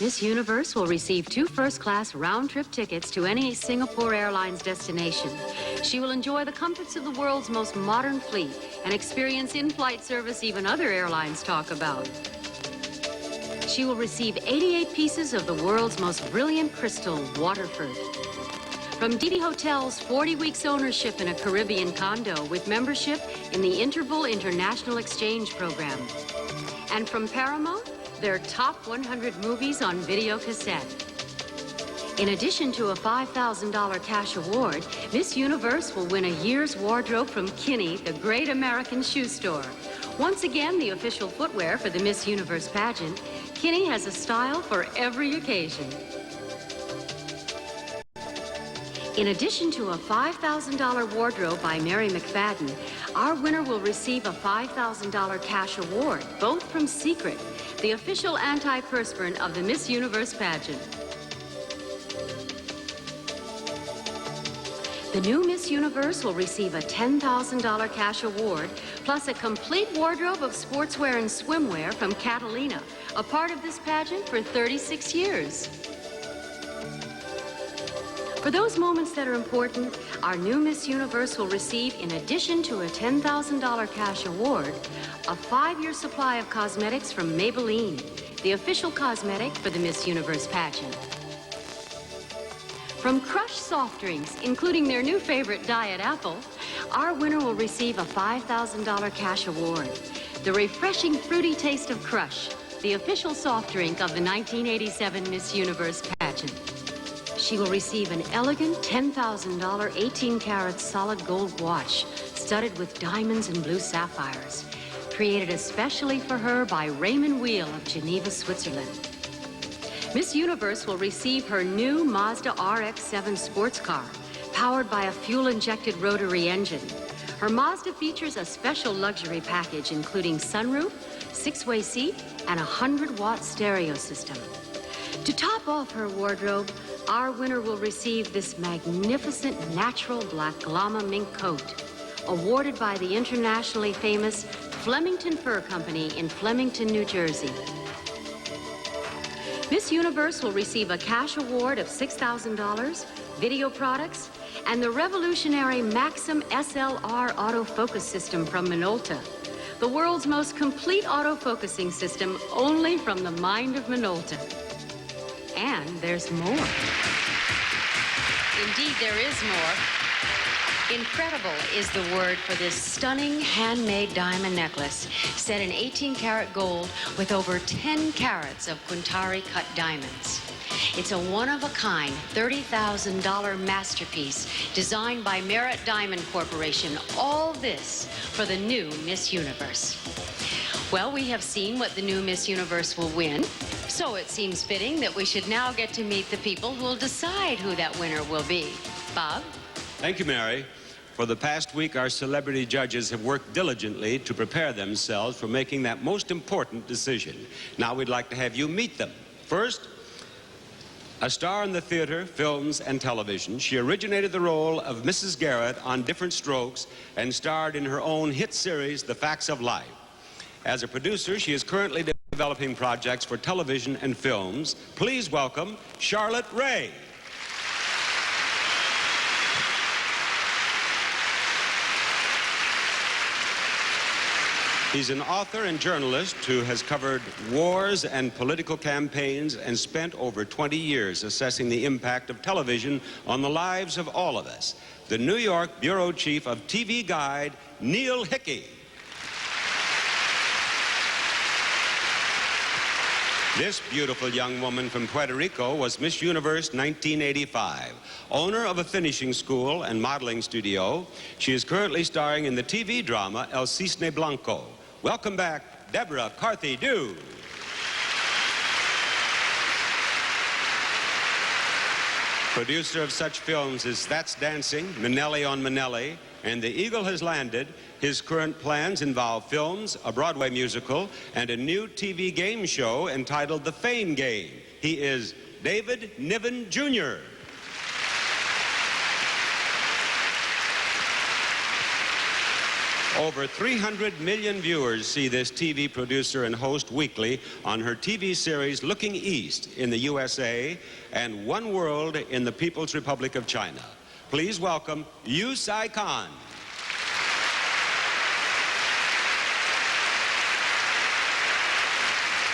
Miss Universe will receive 2 first-class round-trip tickets to any Singapore Airlines destination. She will enjoy the comforts of the world's most modern fleet and experience in-flight service even other airlines talk about. She will receive 88 pieces of the world's most brilliant crystal, Waterford. From Didi Hotel's 40 weeks ownership in a Caribbean condo with membership in the Interval International Exchange Program. And from Paramount, their top 100 movies on video cassette. In addition to a $5,000 cash award, Miss Universe will win a year's wardrobe from Kinney, the great American shoe store. Once again, the official footwear for the Miss Universe pageant, Kinney has a style for every occasion. In addition to a $5,000 wardrobe by Mary McFadden, our winner will receive a $5,000 cash award, both from Secret, the official antiperspirant of the Miss Universe pageant. The new Miss Universe will receive a $10,000 cash award, plus a complete wardrobe of sportswear and swimwear from Catalina, a part of this pageant for 36 years. For those moments that are important, our new Miss Universe will receive, in addition to a $10,000 cash award, a 5-year supply of cosmetics from Maybelline, the official cosmetic for the Miss Universe pageant. From Crush soft drinks, including their new favorite Diet Apple, our winner will receive a $5,000 cash award. The refreshing fruity taste of Crush, the official soft drink of the 1987 Miss Universe pageant. She will receive an elegant $10,000 18-karat solid gold watch studded with diamonds and blue sapphires. created especially for her by Raymond Wheel of Geneva, Switzerland. Miss Universe will receive her new Mazda RX-7 sports car, powered by a fuel-injected rotary engine. Her Mazda features a special luxury package including sunroof, 6-way seat, and a 100-watt stereo system. To top off her wardrobe, our winner will receive this magnificent natural black llama mink coat, awarded by the internationally famous Flemington Fur Company in Flemington, New Jersey. Miss Universe will receive a cash award of $6,000, video products, and the revolutionary Maxim SLR autofocus system from Minolta, the world's most complete autofocusing system only from the mind of Minolta. And there's more. Indeed, there is more. Incredible is the word for this stunning handmade diamond necklace set in 18-karat gold with over 10 carats of Quintari cut diamonds. It's a one-of-a-kind $30,000 masterpiece designed by Merit Diamond Corporation. All this for the new Miss Universe. Well, we have seen what the new Miss Universe will win, so it seems fitting that we should now get to meet the people who will decide who that winner will be. Bob? Thank you, Mary. For the past week, our celebrity judges have worked diligently to prepare themselves for making that most important decision. Now we'd like to have you meet them. First, a star in the theater, films, and television, she originated the role of Mrs. Garrett on Different Strokes and starred in her own hit series, The Facts of Life. As a producer, she is currently developing projects for television and films. Please welcome Charlotte Rae. He's an author and journalist who has covered wars and political campaigns and spent over 20 years assessing the impact of television on the lives of all of us. The New York Bureau Chief of TV Guide, Neil Hickey. This beautiful young woman from Puerto Rico was Miss Universe 1985. Owner of a finishing school and modeling studio, she is currently starring in the TV drama El Cisne Blanco. Welcome back, Deborah Carthy-Dew. Producer of such films as That's Dancing, Minnelli on Minnelli, and The Eagle Has Landed. His current plans involve films, a Broadway musical, and a new TV game show entitled The Fame Game. He is David Niven, Jr. Over 300 million viewers see this TV producer and host weekly on her TV series Looking East in the USA and One World in the People's Republic of China. Please welcome Yu Sai Khan.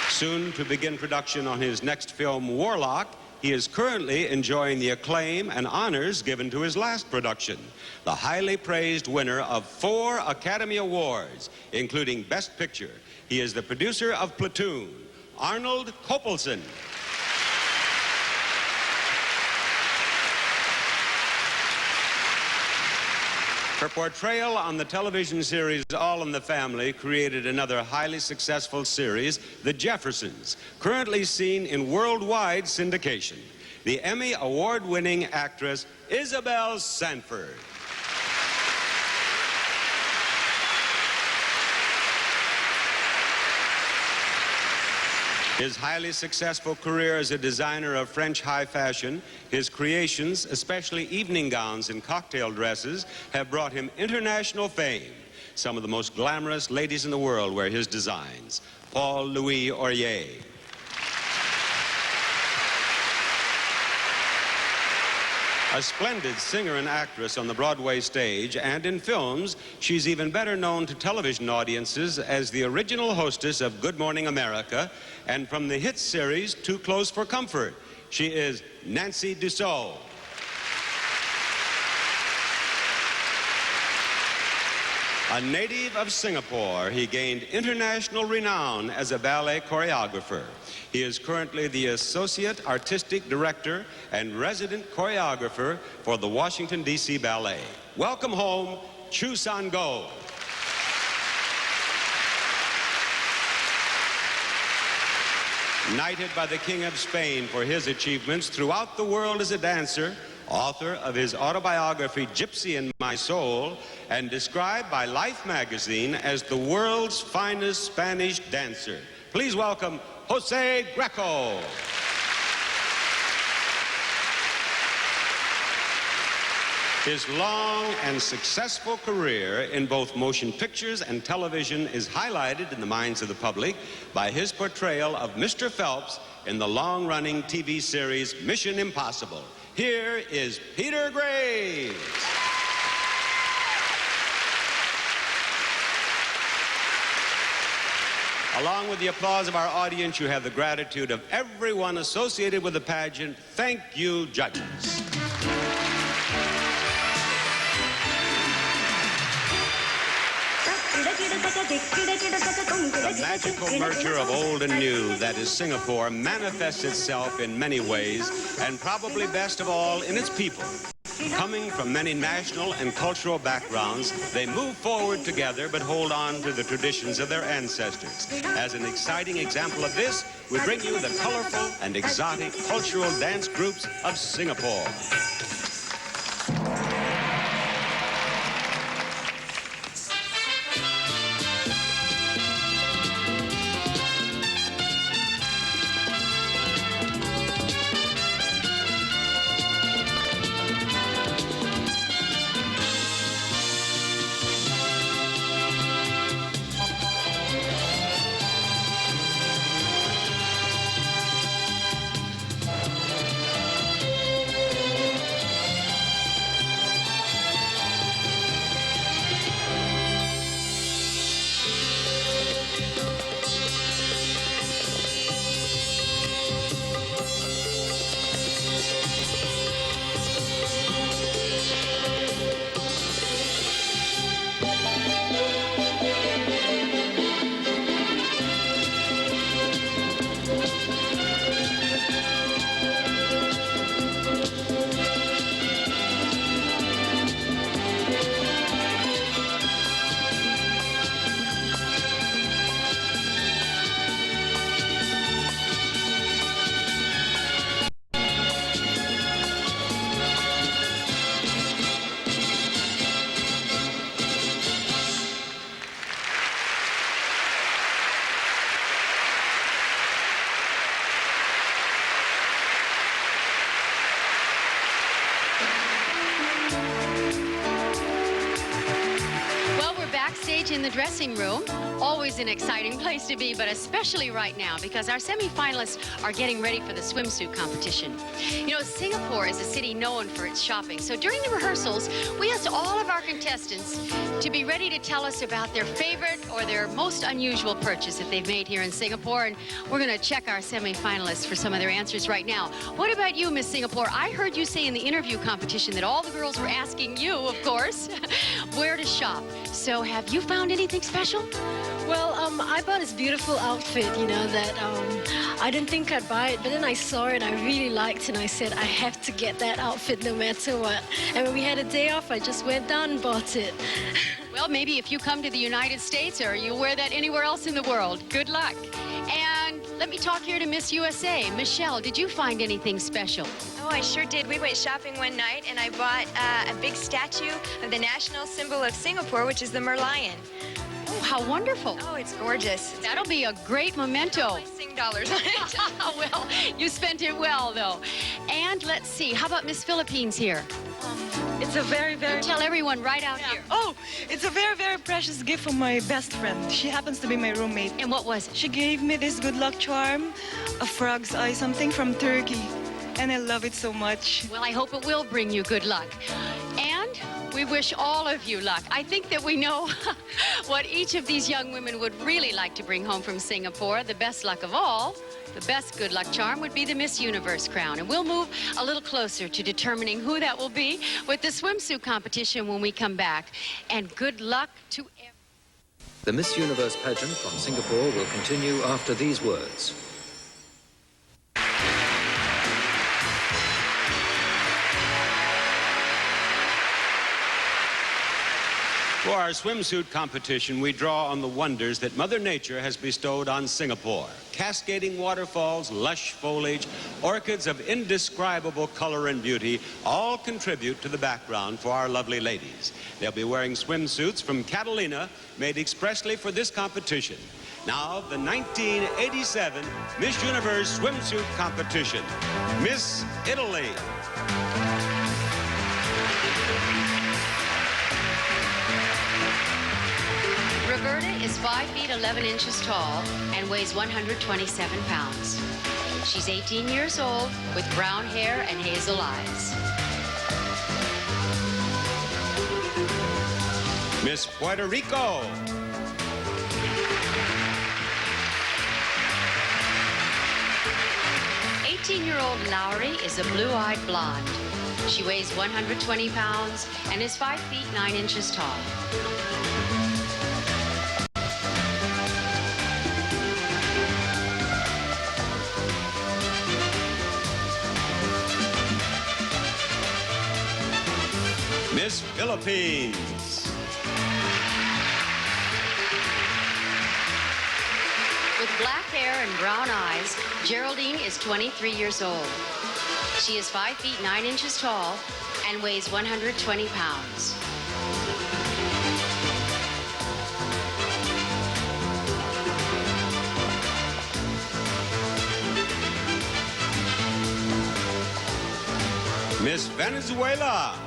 Soon to begin production on his next film, Warlock, he is currently enjoying the acclaim and honors given to his last production, the highly praised winner of 4 Academy Awards, including Best Picture. He is the producer of Platoon, Arnold Kopelson. Her portrayal on the television series All in the Family created another highly successful series, The Jeffersons, currently seen in worldwide syndication. The Emmy award-winning actress Isabel Sanford. His highly successful career as a designer of French high fashion, his creations, especially evening gowns and cocktail dresses, have brought him international fame. Some of the most glamorous ladies in the world wear his designs. Paul Louis Aurier. A splendid singer and actress on the Broadway stage and in films, she's even better known to television audiences as the original hostess of Good Morning America and from the hit series Too Close for Comfort. She is Nancy Dussault. A native of Singapore, he gained international renown as a ballet choreographer. He is currently the Associate Artistic Director and Resident Choreographer for the Washington, D.C. Ballet. Welcome home, Chu San-go. Knighted by the King of Spain for his achievements throughout the world as a dancer, author of his autobiography, Gypsy in My Soul, and described by Life magazine as the world's finest Spanish dancer. Please welcome Jose Greco. His long and successful career in both motion pictures and television is highlighted in the minds of the public by his portrayal of Mr. Phelps in the long-running TV series Mission Impossible. Here is Peter Graves. Along with the applause of our audience, you have the gratitude of everyone associated with the pageant. Thank you, judges. The magical merger of old and new, that is Singapore, manifests itself in many ways, and probably best of all in its people. Coming from many national and cultural backgrounds, they move forward together but hold on to the traditions of their ancestors. As an exciting example of this, we bring you the colorful and exotic cultural dance groups of Singapore. In the dressing room, always an exciting place to be, but especially right now because our semi-finalists are getting ready for the swimsuit competition. You know, Singapore is a city known for its shopping, so during the rehearsals, we asked all of our contestants to be ready to tell us about their favorite or their most unusual purchase that they've made here in Singapore, and we're going to check our semi-finalists for some of their answers right now. What about you, Miss Singapore? I heard you say in the interview competition that all the girls were asking you, of course, where to shop. So have you found anything special? Well, I bought this beautiful outfit, you know, that I didn't think I'd buy it, but then I saw it and I really liked it, and I said, I have to get that outfit no matter what. And when we had a day off, I just went down and bought it. Well, maybe if you come to the United States or you wear that anywhere else in the world, good luck. And let me talk here to Miss USA. Michelle, did you find anything special? Oh, I sure did. We went shopping one night and I bought a big statue of the national symbol of Singapore, which is the merlion. Oh, how wonderful. Oh, it's gorgeous. That'll be a great memento. I sing dollars on it. Well, you spent it well, though. And let's see, how about Miss Philippines here? It's a very, very... Tell everyone right out here. Oh, it's a very, very precious gift from my best friend. She happens to be my roommate. And what was it? She gave me this good luck charm, a frog's eye, something from Turkey. And I love it so much. Well, I hope it will bring you good luck. And we wish all of you luck. I think that we know what each of these young women would really like to bring home from Singapore. The best luck of all, the best good luck charm would be the Miss Universe crown. And we'll move a little closer to determining who that will be with the swimsuit competition when we come back. And good luck to everyone. The Miss Universe pageant from Singapore will continue after these words. For our swimsuit competition, we draw on the wonders that Mother Nature has bestowed on Singapore. Cascading waterfalls, lush foliage, orchids of indescribable color and beauty all contribute to the background for our lovely ladies. They'll be wearing swimsuits from Catalina, made expressly for this competition. Now, the 1987 Miss Universe Swimsuit Competition, Miss Italy. Roberta is 5 feet 11 inches tall and weighs 127 pounds. She's 18 years old with brown hair and hazel eyes. Miss Puerto Rico. Eighteen-year-old Lowry is a blue-eyed blonde. She weighs 120 pounds and is 5 feet 9 inches tall. Miss Philippines. With black hair and brown eyes, Geraldine is 23 years old. She is 5 feet 9 inches tall and weighs 120 pounds. Miss Venezuela.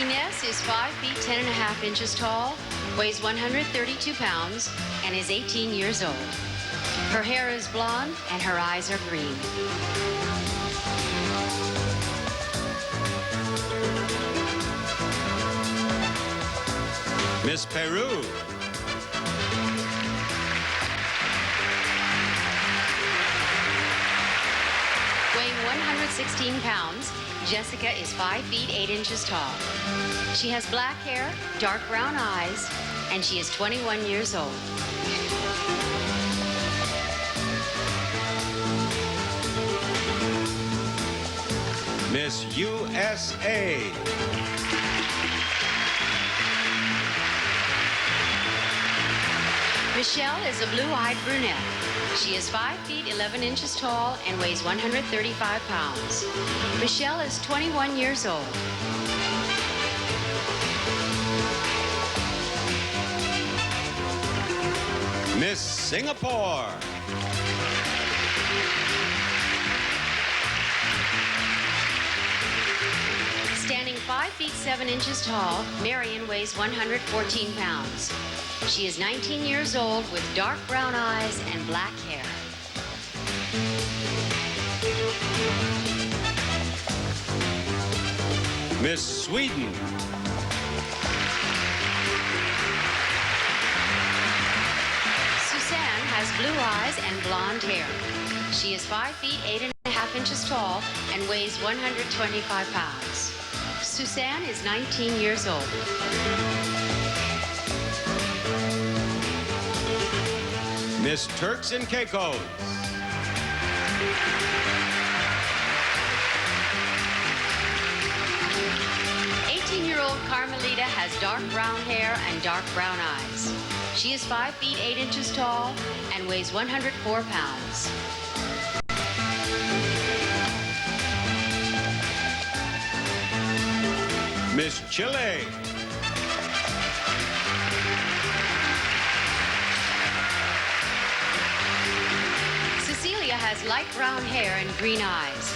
Inez is 5 feet 10 and a half inches tall, weighs 132 pounds, and is 18 years old. Her hair is blonde and her eyes are green. Miss Peru. Weighing 116 pounds, Jessica is 5 feet 8 inches tall. She has black hair, dark brown eyes, and she is 21 years old. Miss USA. Michelle is a blue-eyed brunette. She is 5 feet 11 inches tall and weighs 135 pounds. Michelle is 21 years old. Miss Singapore. Standing 5 feet 7 inches tall, Marion weighs 114 pounds. She is 19 years old with dark brown eyes and black hair. Miss Sweden. Suzanne has blue eyes and blonde hair. She is 5 feet 8 and a half inches tall and weighs 125 pounds. Suzanne is 19 years old. Miss Turks and Caicos. Carmelita has dark brown hair and dark brown eyes. She is 5 feet 8 inches tall and weighs 104 pounds. Miss Chile. Cecilia has light brown hair and green eyes.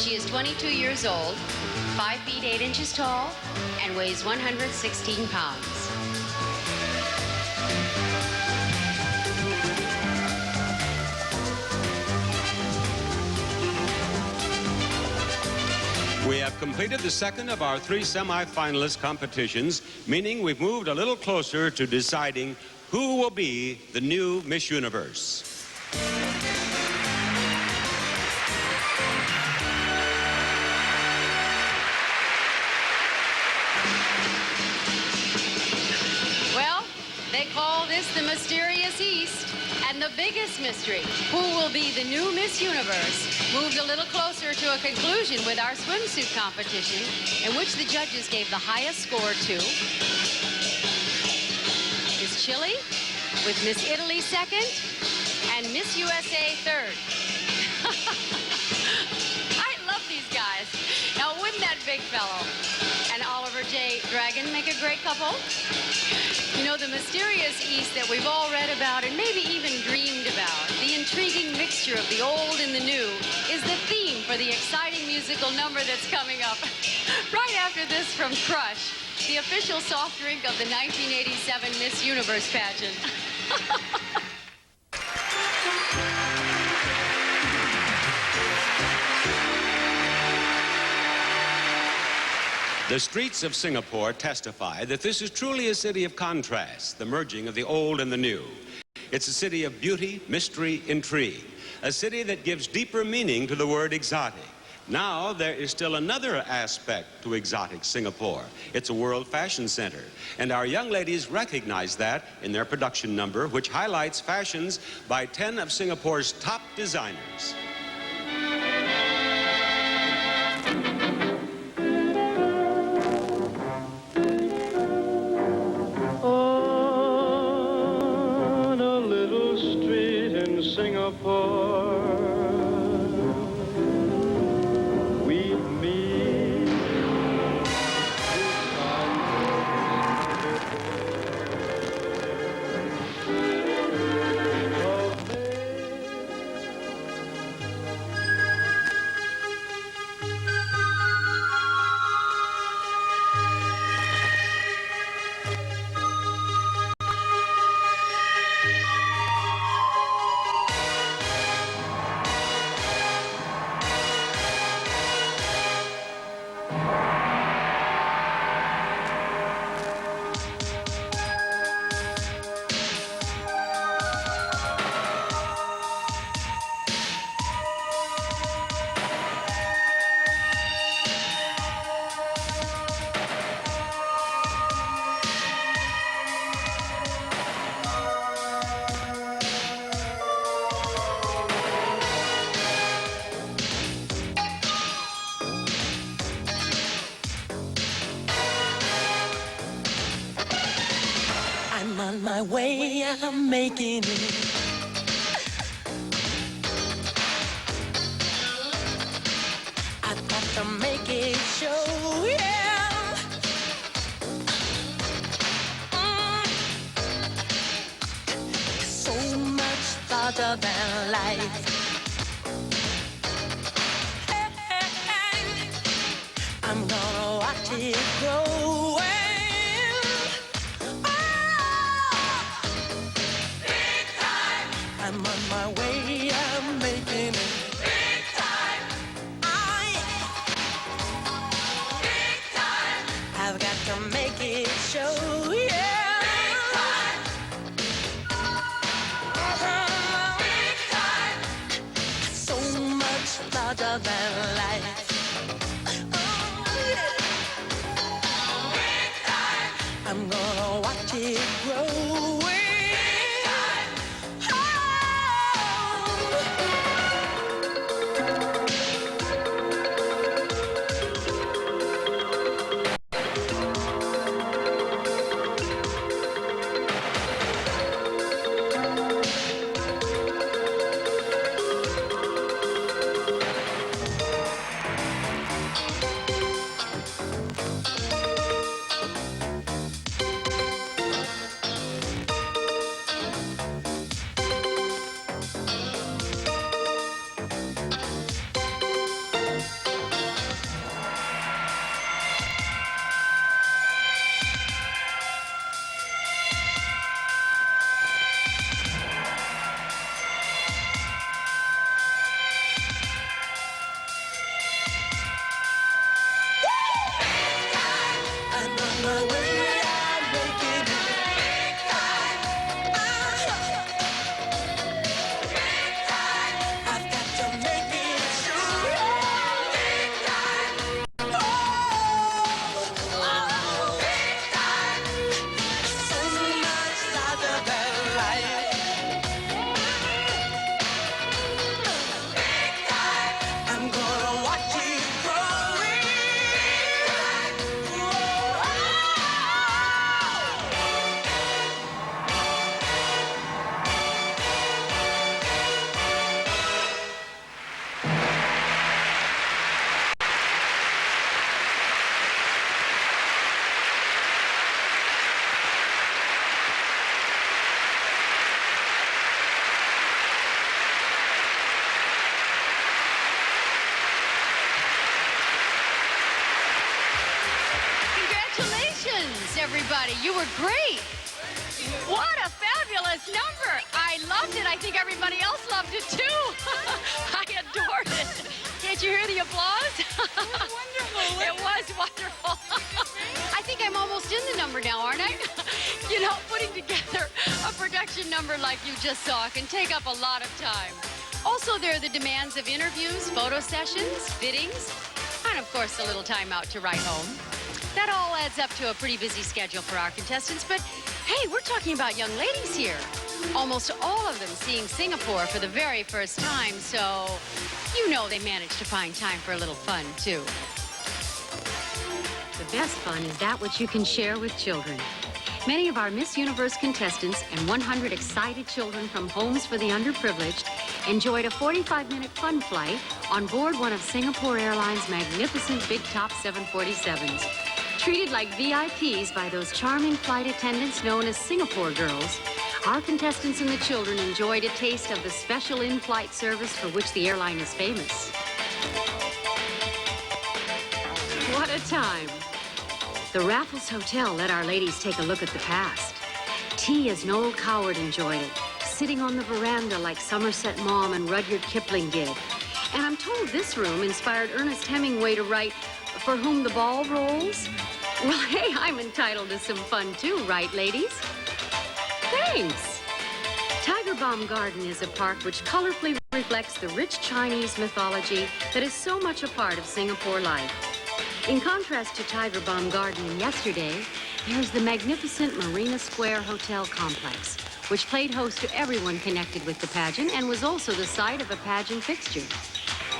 She is 22 years old, 5 feet 8 inches tall, and weighs 116 pounds. We have completed the second of our 3 semi-finalist competitions, meaning we've moved a little closer to deciding who will be the new Miss Universe. Well, they call this the mysterious East and the biggest mystery, who will be the new Miss Universe, moved a little closer to a conclusion with our swimsuit competition, in which the judges gave the highest score to Miss Chile, with Miss Italy second, and Miss USA third. I love these guys. Now, wouldn't that big fellow and Oliver J. Dragon make a great couple? You know, the mysterious East that we've all read about and maybe even dreamed about, the intriguing mixture of the old and the new, is the theme for the exciting musical number that's coming up right after this from Crush, the official soft drink of the 1987 Miss Universe pageant. The streets of Singapore testify that this is truly a city of contrasts, the merging of the old and the new. It's a city of beauty, mystery, intrigue, a city that gives deeper meaning to the word exotic. Now, there is still another aspect to exotic Singapore. It's a world fashion center, and our young ladies recognize that in their production number, which highlights fashions by 10 of Singapore's top designers. On a little street in Singapore, we meet. I'm on my way, I'm making it. I've got to make it show, yeah. So much larger than life. I'm gonna watch it grow. I'm on my way, I'm making it. Big time! Big time! I've got to make it show, yeah. Big time! Big time! So much larger than life. Yeah. Big time! I'm gonna watch it grow. everybody. You were great. What a fabulous number. I loved it. I think everybody else loved it too. I adored it. Can't you hear the applause? It was wonderful. It was wonderful. I think I'm almost in the number now, aren't I? You know, putting together a production number like you just saw can take up a lot of time. Also, there are the demands of interviews, photo sessions, fittings, and of course, a little time out to write home. That all adds up to a pretty busy schedule for our contestants, but hey, we're talking about young ladies here. Almost all of them seeing Singapore for the very first time, so you know they managed to find time for a little fun, too. The best fun is that which you can share with children. Many of our Miss Universe contestants and 100 excited children from Homes for the Underprivileged enjoyed a 45-minute fun flight on board one of Singapore Airlines' magnificent big top 747s. Treated like VIPs by those charming flight attendants known as Singapore girls, our contestants and the children enjoyed a taste of the special in-flight service for which the airline is famous. What a time. The Raffles Hotel let our ladies take a look at the past. Tea as Noel Coward enjoyed it, sitting on the veranda like Somerset Maugham and Rudyard Kipling did. And I'm told this room inspired Ernest Hemingway to write, "For whom the ball rolls." Well, hey, I'm entitled to some fun too, right, ladies? Thanks. Tiger Balm Garden is a park which colorfully reflects the rich Chinese mythology that is so much a part of Singapore life. In contrast to Tiger Balm Garden yesterday, there's the magnificent Marina Square Hotel complex, which played host to everyone connected with the pageant and was also the site of a pageant fixture.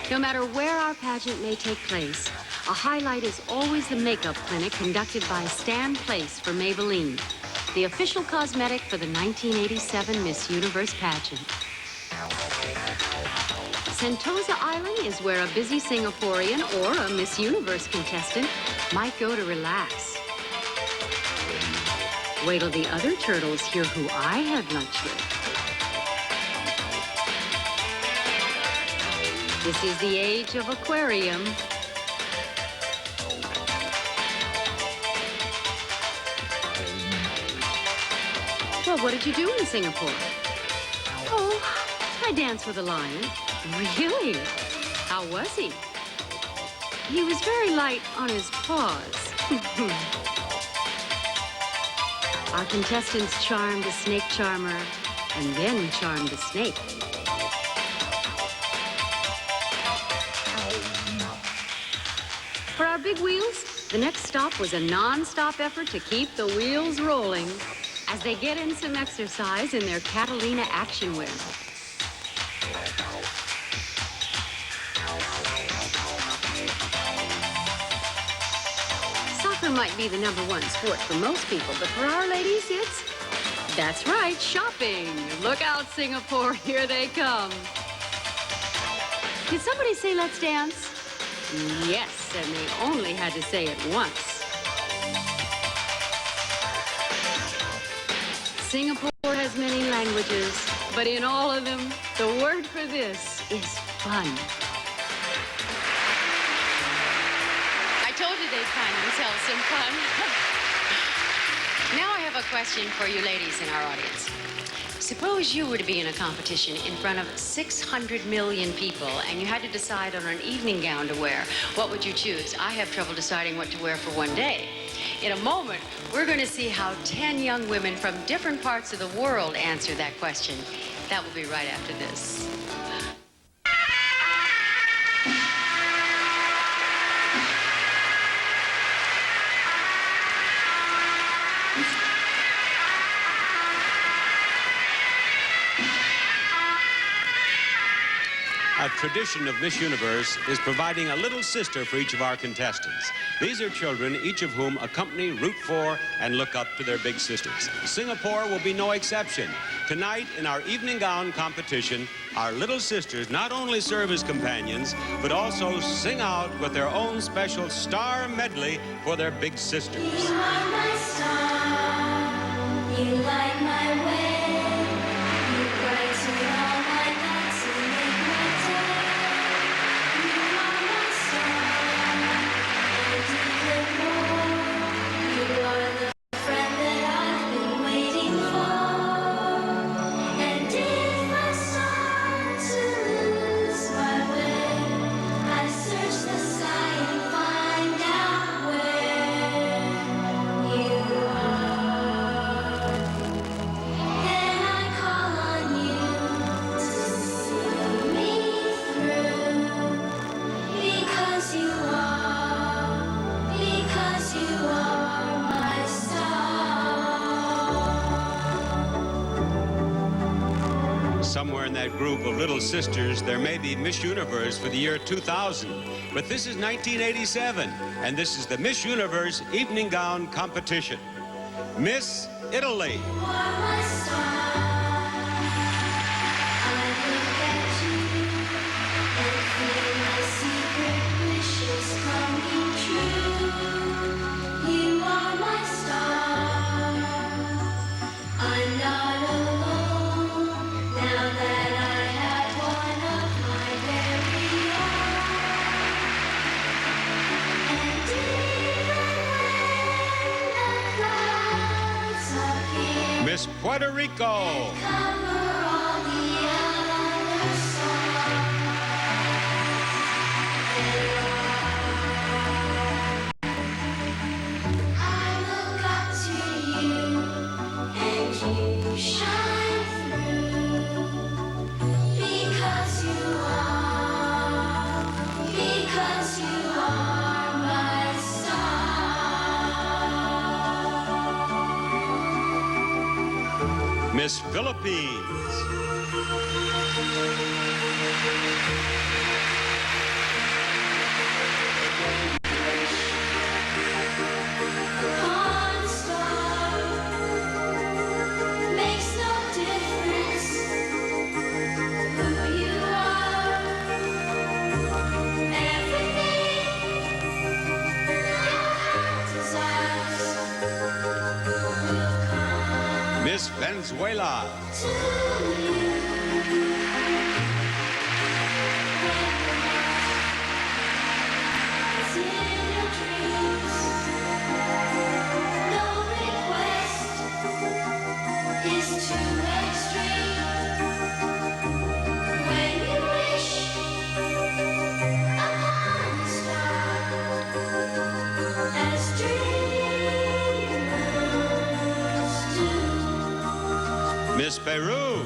No matter where our pageant may take place, a highlight is always the makeup clinic conducted by Stan Place for Maybelline, the official cosmetic for the 1987 Miss Universe pageant. Sentosa Island is where a busy Singaporean or a Miss Universe contestant might go to relax. Wait till the other turtles hear who I had lunch with. This is the age of aquarium. Well, what did you do in Singapore? Oh, I danced with a lion. Really? How was he? He was very light on his paws. Our contestants charmed a snake charmer and then charmed a snake. For our big wheels, the next stop was a non-stop effort to keep the wheels rolling as they get in some exercise in their Catalina action wear. Soccer might be the #1 sport for most people, but for our ladies, that's right, shopping. Look out, Singapore, here they come. Did somebody say let's dance? Yes, and they only had to say it once. Singapore has many languages, but in all of them, the word for this is fun. I told you they'd find themselves some fun. Now I have a question for you ladies in our audience. Suppose you were to be in a competition in front of 600 million people and you had to decide on an evening gown to wear. What would you choose? I have trouble deciding what to wear for one day. In a moment, we're going to see how 10 young women from different parts of the world answer that question. That will be right after this. A tradition of Miss Universe is providing a little sister for each of our contestants. These are children, each of whom accompany, root for, and look up to their big sisters. Singapore will be no exception. Tonight, in our evening gown competition, our little sisters not only serve as companions, but also sing out with their own special star medley for their big sisters. You are my star, you light my way, you brighten all my nights and make my day. You are my star, and even more, you are the that group of little sisters, there may be Miss Universe for the year 2000. But this is 1987, and this is the Miss Universe evening gown competition. Miss Italy. Miss Puerto Rico. Miss Philippines. Miss Venezuela. Miss Peru.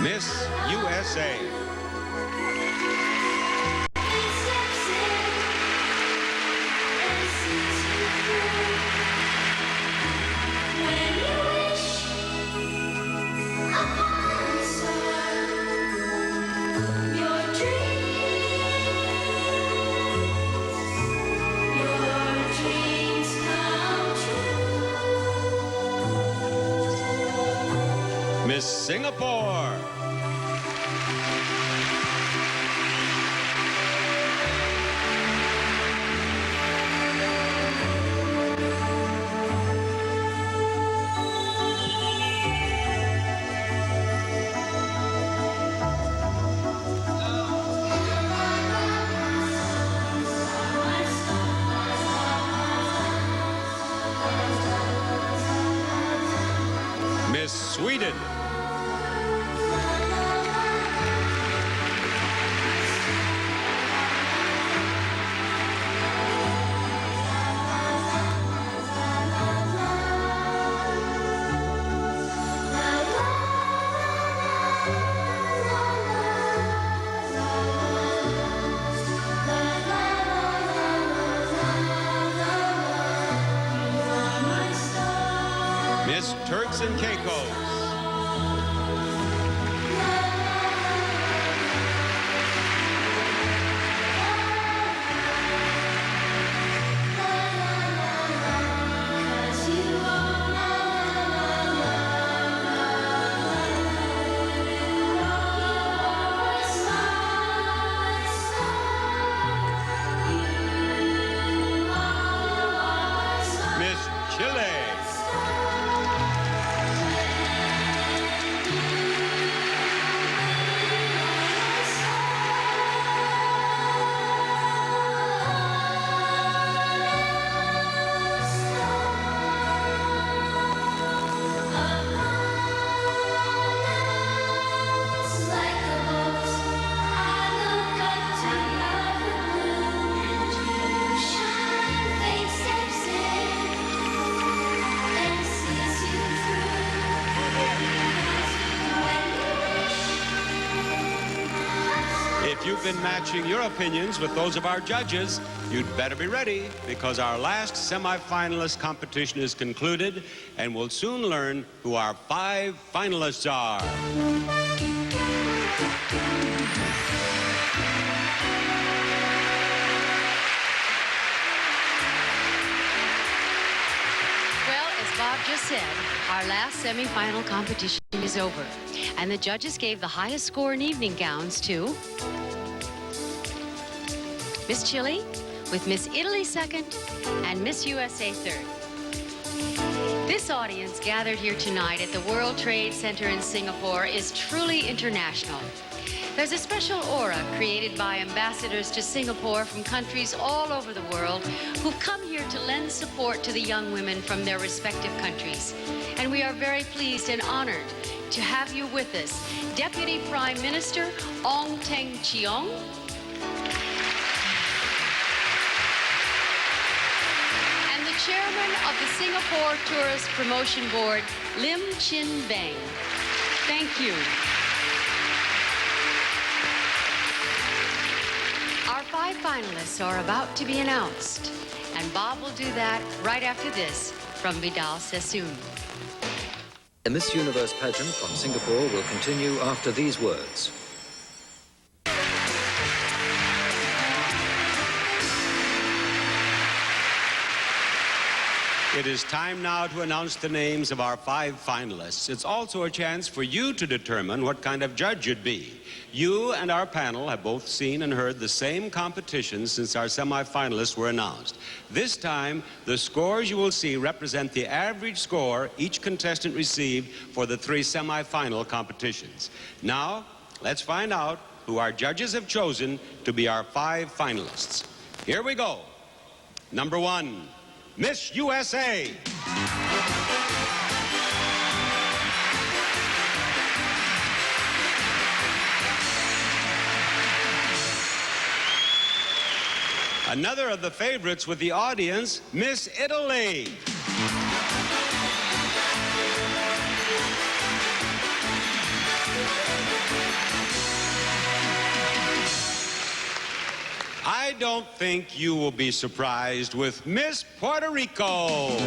Miss USA. Miss Singapore. Miss Sweden. Miss Turks and Caicos. Miss Chile. If you've been matching your opinions with those of our judges, you'd better be ready, because our last semifinalist competition is concluded, and we'll soon learn who our 5 finalists are. Well, as Bob just said, our last semifinal competition is over, and the judges gave the highest score in evening gowns to Miss Chile, with Miss Italy second and Miss USA third. This audience gathered here tonight at the World Trade Center in Singapore is truly international. There's a special aura created by ambassadors to Singapore from countries all over the world who've come here to lend support to the young women from their respective countries. And we are very pleased and honored to have you with us, Deputy Prime Minister Ong Teng Cheong, and the Chairman of the Singapore Tourist Promotion Board, Lim Chin Beng. Thank you. Our 5 finalists are about to be announced, and Bob will do that right after this from Vidal Sassoon. The Miss Universe pageant from Singapore will continue after these words. It is time now to announce the names of our 5 finalists. It's also a chance for you to determine what kind of judge you'd be. You and our panel have both seen and heard the same competition since our semifinalists were announced. This time, the scores you will see represent the average score each contestant received for the 3 semifinal competitions. Now, let's find out who our judges have chosen to be our 5 finalists. Here we go. Number 1. Miss USA. Another of the favorites with the audience, Miss Italy. I don't think you will be surprised with Miss Puerto Rico.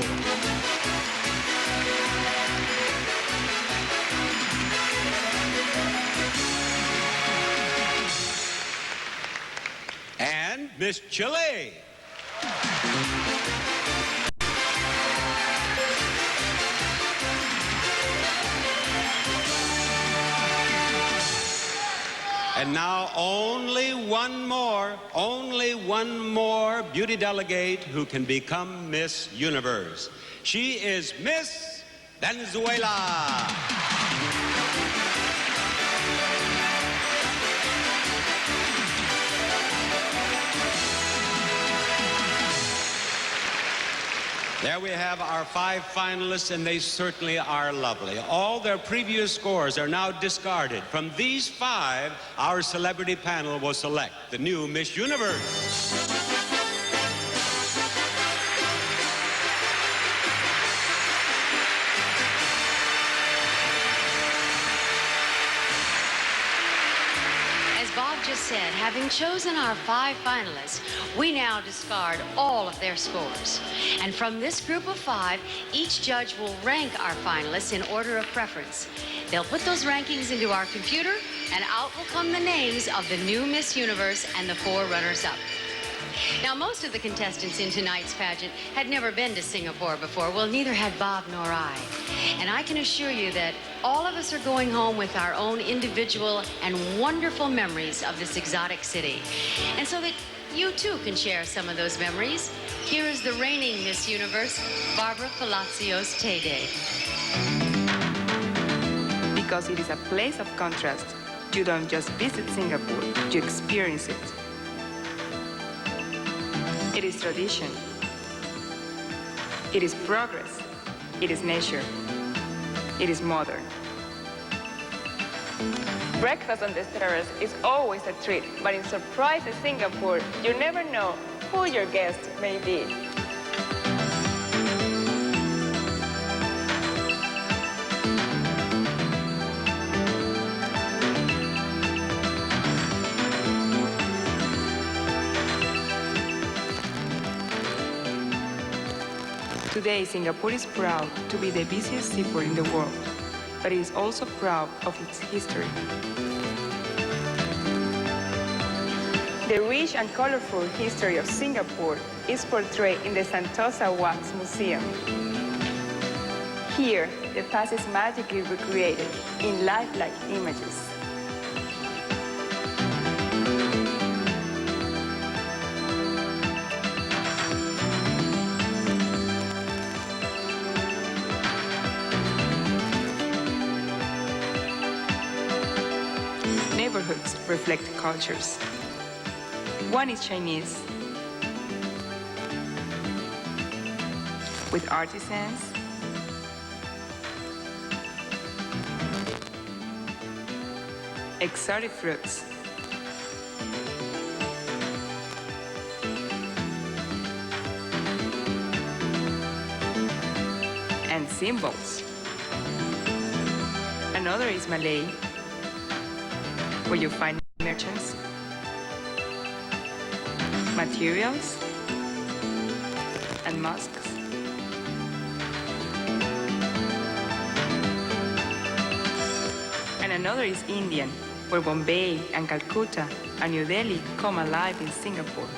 And Miss Chile. And now only one more beauty delegate who can become Miss Universe. She is Miss Venezuela. There we have our 5 finalists, and they certainly are lovely. All their previous scores are now discarded. From these 5, our celebrity panel will select the new Miss Universe. Bob just said, having chosen our 5 finalists, we now discard all of their scores. And from this group of 5, each judge will rank our finalists in order of preference. They'll put those rankings into our computer, and out will come the names of the new Miss Universe and the 4 runners-up. Now, most of the contestants in tonight's pageant had never been to Singapore before. Well, neither had Bob nor I. And I can assure you that all of us are going home with our own individual and wonderful memories of this exotic city. And so that you, too, can share some of those memories, here is the reigning Miss Universe, Barbara Palacios Tede. Because it is a place of contrast. You don't just visit Singapore, you experience it. It is tradition. It is progress. It is nature. It is modern. Breakfast on this terrace is always a treat, but in Surprises Singapore, you never know who your guest may be. Today, Singapore is proud to be the busiest seaport in the world, but it is also proud of its history. The rich and colorful history of Singapore is portrayed in the Sentosa Wax Museum. Here, the past is magically recreated in lifelike images. Neighborhoods reflect cultures. One is Chinese, with artisans, exotic fruits, and symbols. Another is Malay, where you find merchants, materials, and mosques. And another is Indian, where Bombay and Calcutta and New Delhi come alive in Singapore.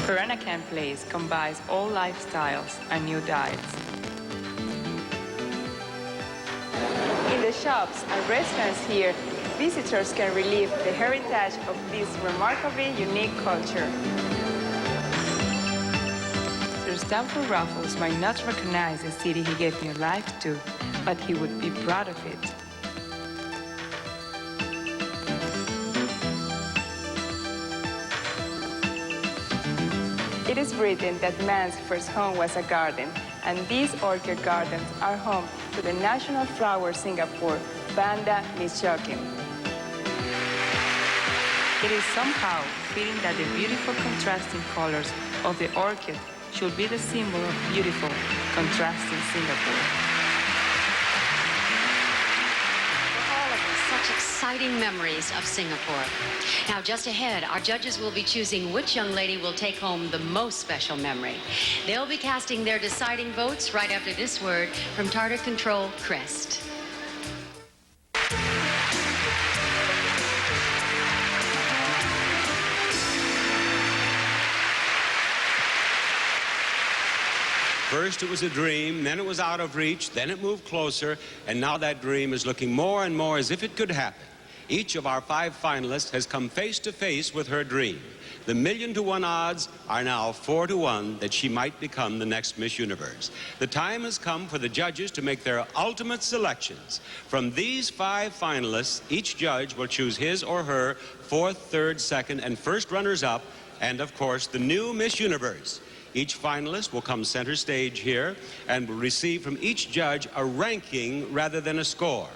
Peranakan Place combines all lifestyles and new diets. In the shops and restaurants here, visitors can relive the heritage of this remarkably unique culture. Sir Stamford Raffles might not recognize the city he gave new life to, but he would be proud of it. It is written that man's first home was a garden, and these orchid gardens are home to the national flower of Singapore, Vanda Miss Joaquim. It is somehow fitting that the beautiful contrasting colors of the orchid should be the symbol of beautiful, contrasting Singapore. Such exciting memories of Singapore. Now, just ahead, our judges will be choosing which young lady will take home the most special memory. They'll be casting their deciding votes right after this word from Tartar Control Crest. First it was a dream, then it was out of reach, then it moved closer, and now that dream is looking more and more as if it could happen. Each of our 5 finalists has come face to face with her dream. The 1,000,000-to-1 odds are now 4-to-1 that she might become the next Miss Universe. The time has come for the judges to make their ultimate selections. From these 5 finalists, each judge will choose his or her 4th, 3rd, 2nd, and 1st runners-up, and of course, the new Miss Universe. Each finalist will come center stage here and will receive from each judge a ranking rather than a score.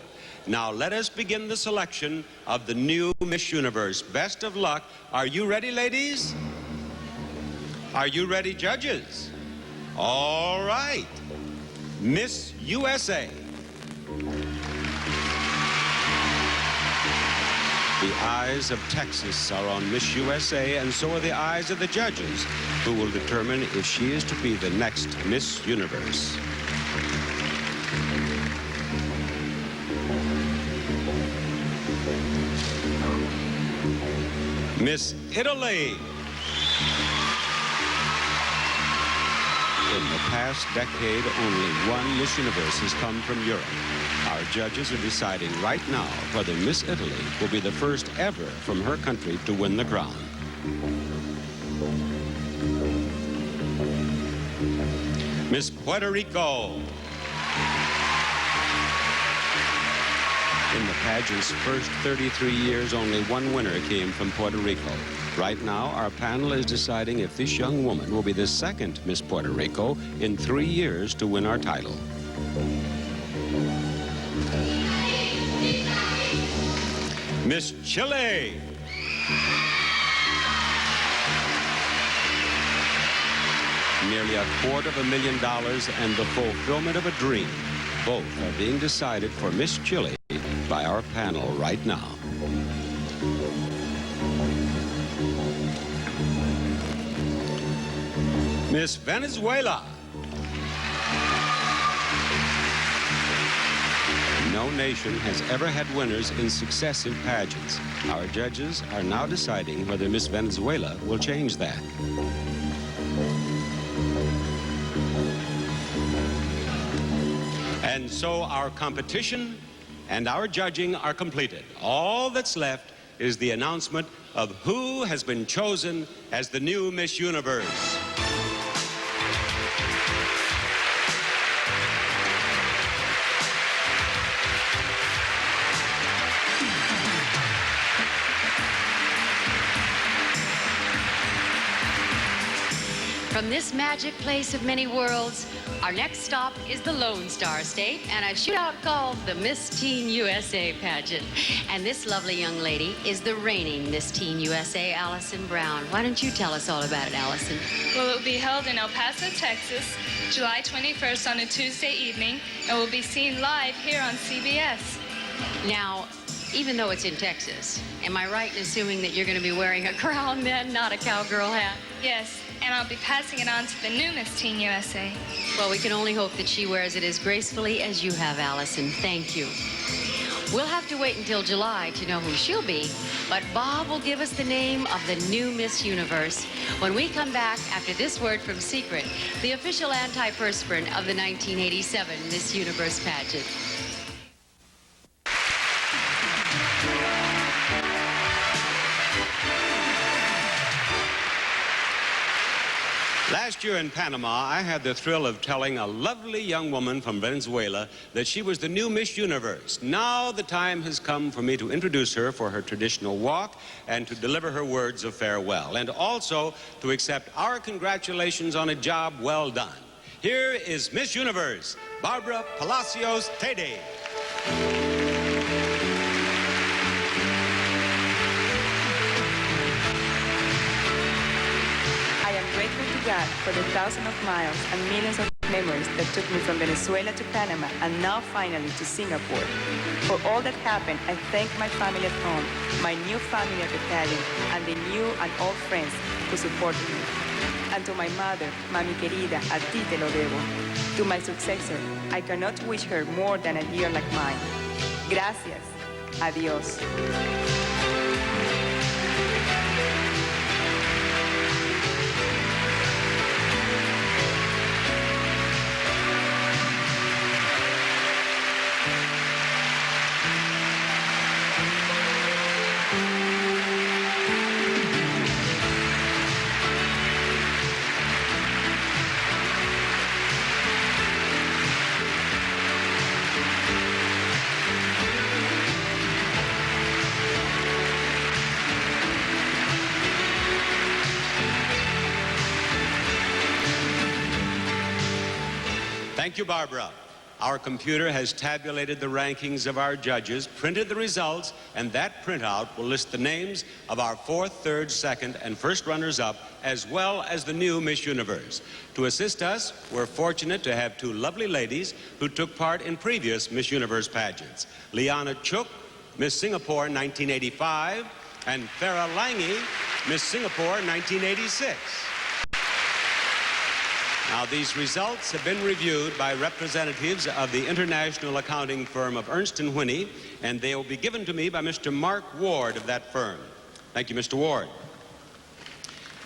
Now let us begin the selection of the new Miss Universe. Best of luck. Are you ready, ladies? Are you ready, judges? All right. Miss USA. The eyes of Texas are on Miss USA, and so are the eyes of the judges, who will determine if she is to be the next Miss Universe. Miss Italy. In the past decade, only one Miss Universe has come from Europe. Our judges are deciding right now whether Miss Italy will be the first ever from her country to win the crown. Miss Puerto Rico. In the pageant's first 33 years, only one winner came from Puerto Rico. Right now, our panel is deciding if this young woman will be the second Miss Puerto Rico in 3 years to win our title. Miss Chile. Nearly $250,000 and the fulfillment of a dream. Both are being decided for Miss Chile by our panel right now. Miss Venezuela. No nation has ever had winners in successive pageants. Our judges are now deciding whether Miss Venezuela will change that. And so our competition and our judging are completed. All that's left is the announcement of who has been chosen as the new Miss Universe. From this magic place of many worlds, our next stop is the Lone Star State and a shootout called the Miss Teen USA pageant. And this lovely young lady is the reigning Miss Teen USA, Allison Brown. Why don't you tell us all about it, Allison? Well, it will be held in El Paso, Texas, July 21st on a Tuesday evening, and will be seen live here on CBS. Now, even though it's in Texas, am I right in assuming that you're going to be wearing a crown then, not a cowgirl hat? Yes, and I'll be passing it on to the new Miss Teen USA. Well, we can only hope that she wears it as gracefully as you have, Allison. Thank you. We'll have to wait until July to know who she'll be, but Bob will give us the name of the new Miss Universe when we come back after this word from Secret, the official antiperspirant of the 1987 Miss Universe pageant. Last year in Panama, I had the thrill of telling a lovely young woman from Venezuela that she was the new Miss Universe. Now the time has come for me to introduce her for her traditional walk and to deliver her words of farewell, and also to accept our congratulations on a job well done. Here is Miss Universe, Barbara Palacios Tede. I am grateful to God for the thousands of miles and millions of memories that took me from Venezuela to Panama and now finally to Singapore. For all that happened, I thank my family at home, my new family at the pageant, and the new and old friends who supported me. And to my mother, Mami Querida, a ti te lo debo. To my successor, I cannot wish her more than a year like mine. Gracias. Adiós. Thank you, Barbara. Our computer has tabulated the rankings of our judges, printed the results, and that printout will list the names of our fourth, third, second, and first runners-up, as well as the new Miss Universe. To assist us, we're fortunate to have two lovely ladies who took part in previous Miss Universe pageants. Liana Chuk, Miss Singapore 1985, and Farah Lange, Miss Singapore 1986. Now, these results have been reviewed by representatives of the international accounting firm of Ernst & Whinney, and they will be given to me by Mr. Mark Ward of that firm. Thank you, Mr. Ward.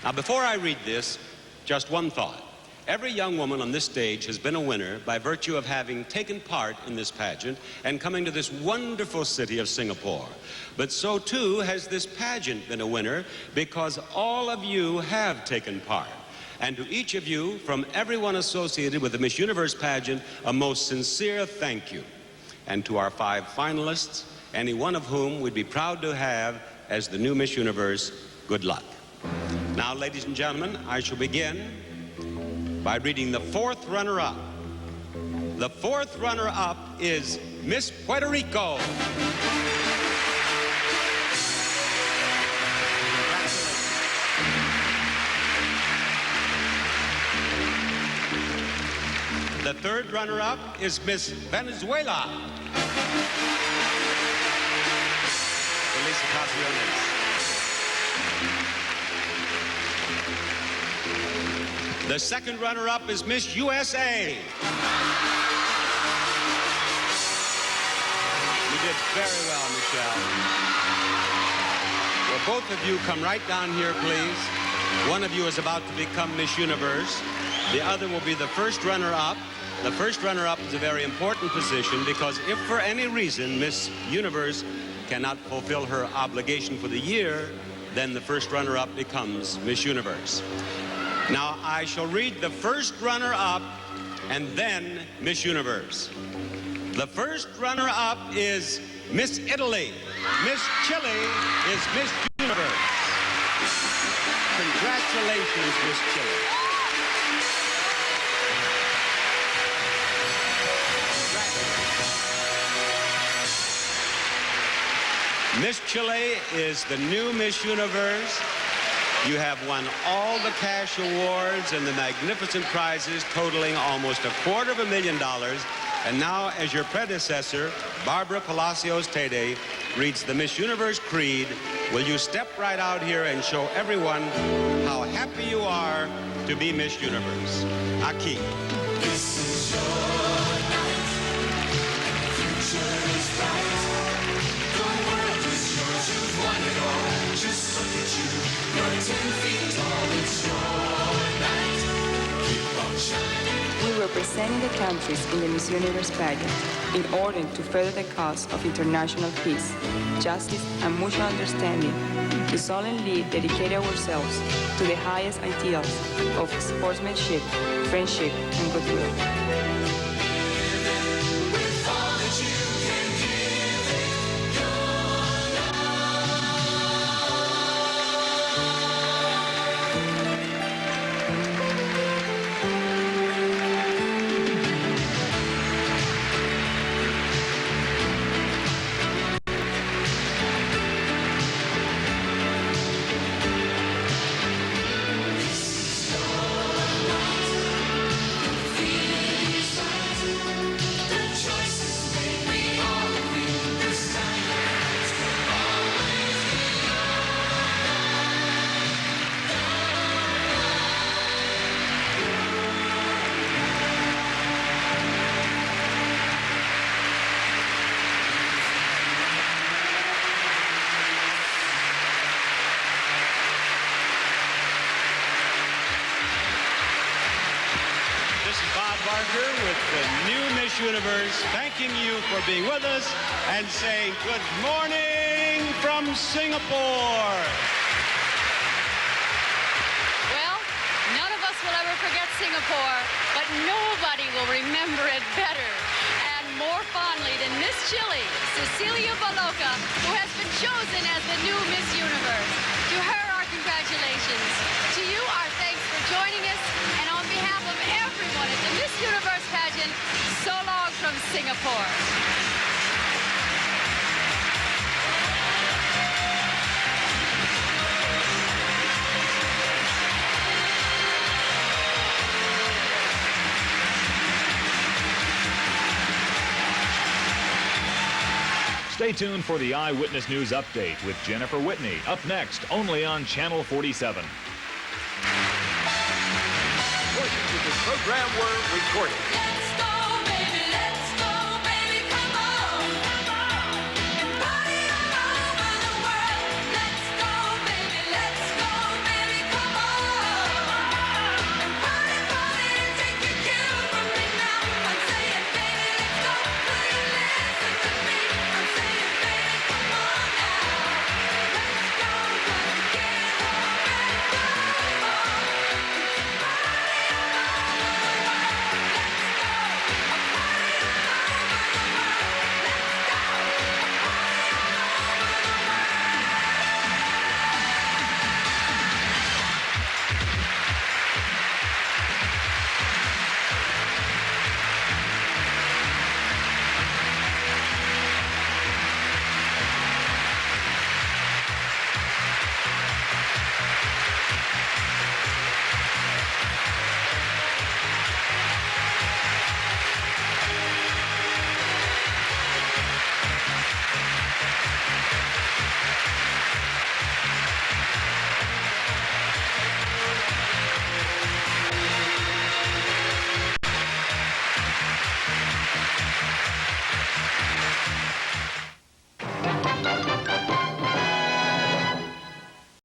Now, before I read this, just one thought. Every young woman on this stage has been a winner by virtue of having taken part in this pageant and coming to this wonderful city of Singapore. But so, too, has this pageant been a winner because all of you have taken part. And to each of you, from everyone associated with the Miss Universe pageant, a most sincere thank you. And to our 5 finalists, any one of whom we'd be proud to have as the new Miss Universe, good luck. Now, ladies and gentlemen, I shall begin by reading the 4th runner-up. The 4th runner-up is Miss Puerto Rico. The third runner-up is Miss Venezuela. Felicitaciones. The second runner-up is Miss USA. You did very well, Michelle. Well, both of you come right down here, please. One of you is about to become Miss Universe. The other will be the first runner-up. The first runner-up is a very important position because if for any reason Miss Universe cannot fulfill her obligation for the year, then the first runner-up becomes Miss Universe. Now, I shall read the first runner-up and then Miss Universe. The first runner-up is Miss Italy. Miss Chile is Miss Universe. Congratulations, Miss Chile. Miss Chile is the new Miss Universe. You have won all the cash awards and the magnificent prizes totaling almost $250,000. And now, as your predecessor, Barbara Palacios Tede, reads the Miss Universe Creed, will you step right out here and show everyone how happy you are to be Miss Universe? Aquí. This is your night. The future is bright. The world is yours. You've won it all. Just look at you. You're 10 feet tall. It's your night. Keep on shining. We were representing the countries in the Miss Universe pageant in order to further the cause of international peace, justice, and mutual understanding, to solemnly dedicate ourselves to the highest ideals of sportsmanship, friendship, and goodwill. With all that you can give it, With the new Miss Universe, thanking you for being with us and saying good morning from Singapore. Well, none of us will ever forget Singapore, but nobody will remember it better and more fondly than Miss Chile, Cecilia Baloca, who has been chosen as the new Miss Universe. To her, our congratulations. To you, our thanks for joining us, and on behalf of everyone at the Miss Universe pageant, so long from Singapore. Stay tuned for the Eyewitness News Update with Jennifer Whitney, up next, only on Channel 47. Portions of this program were recorded.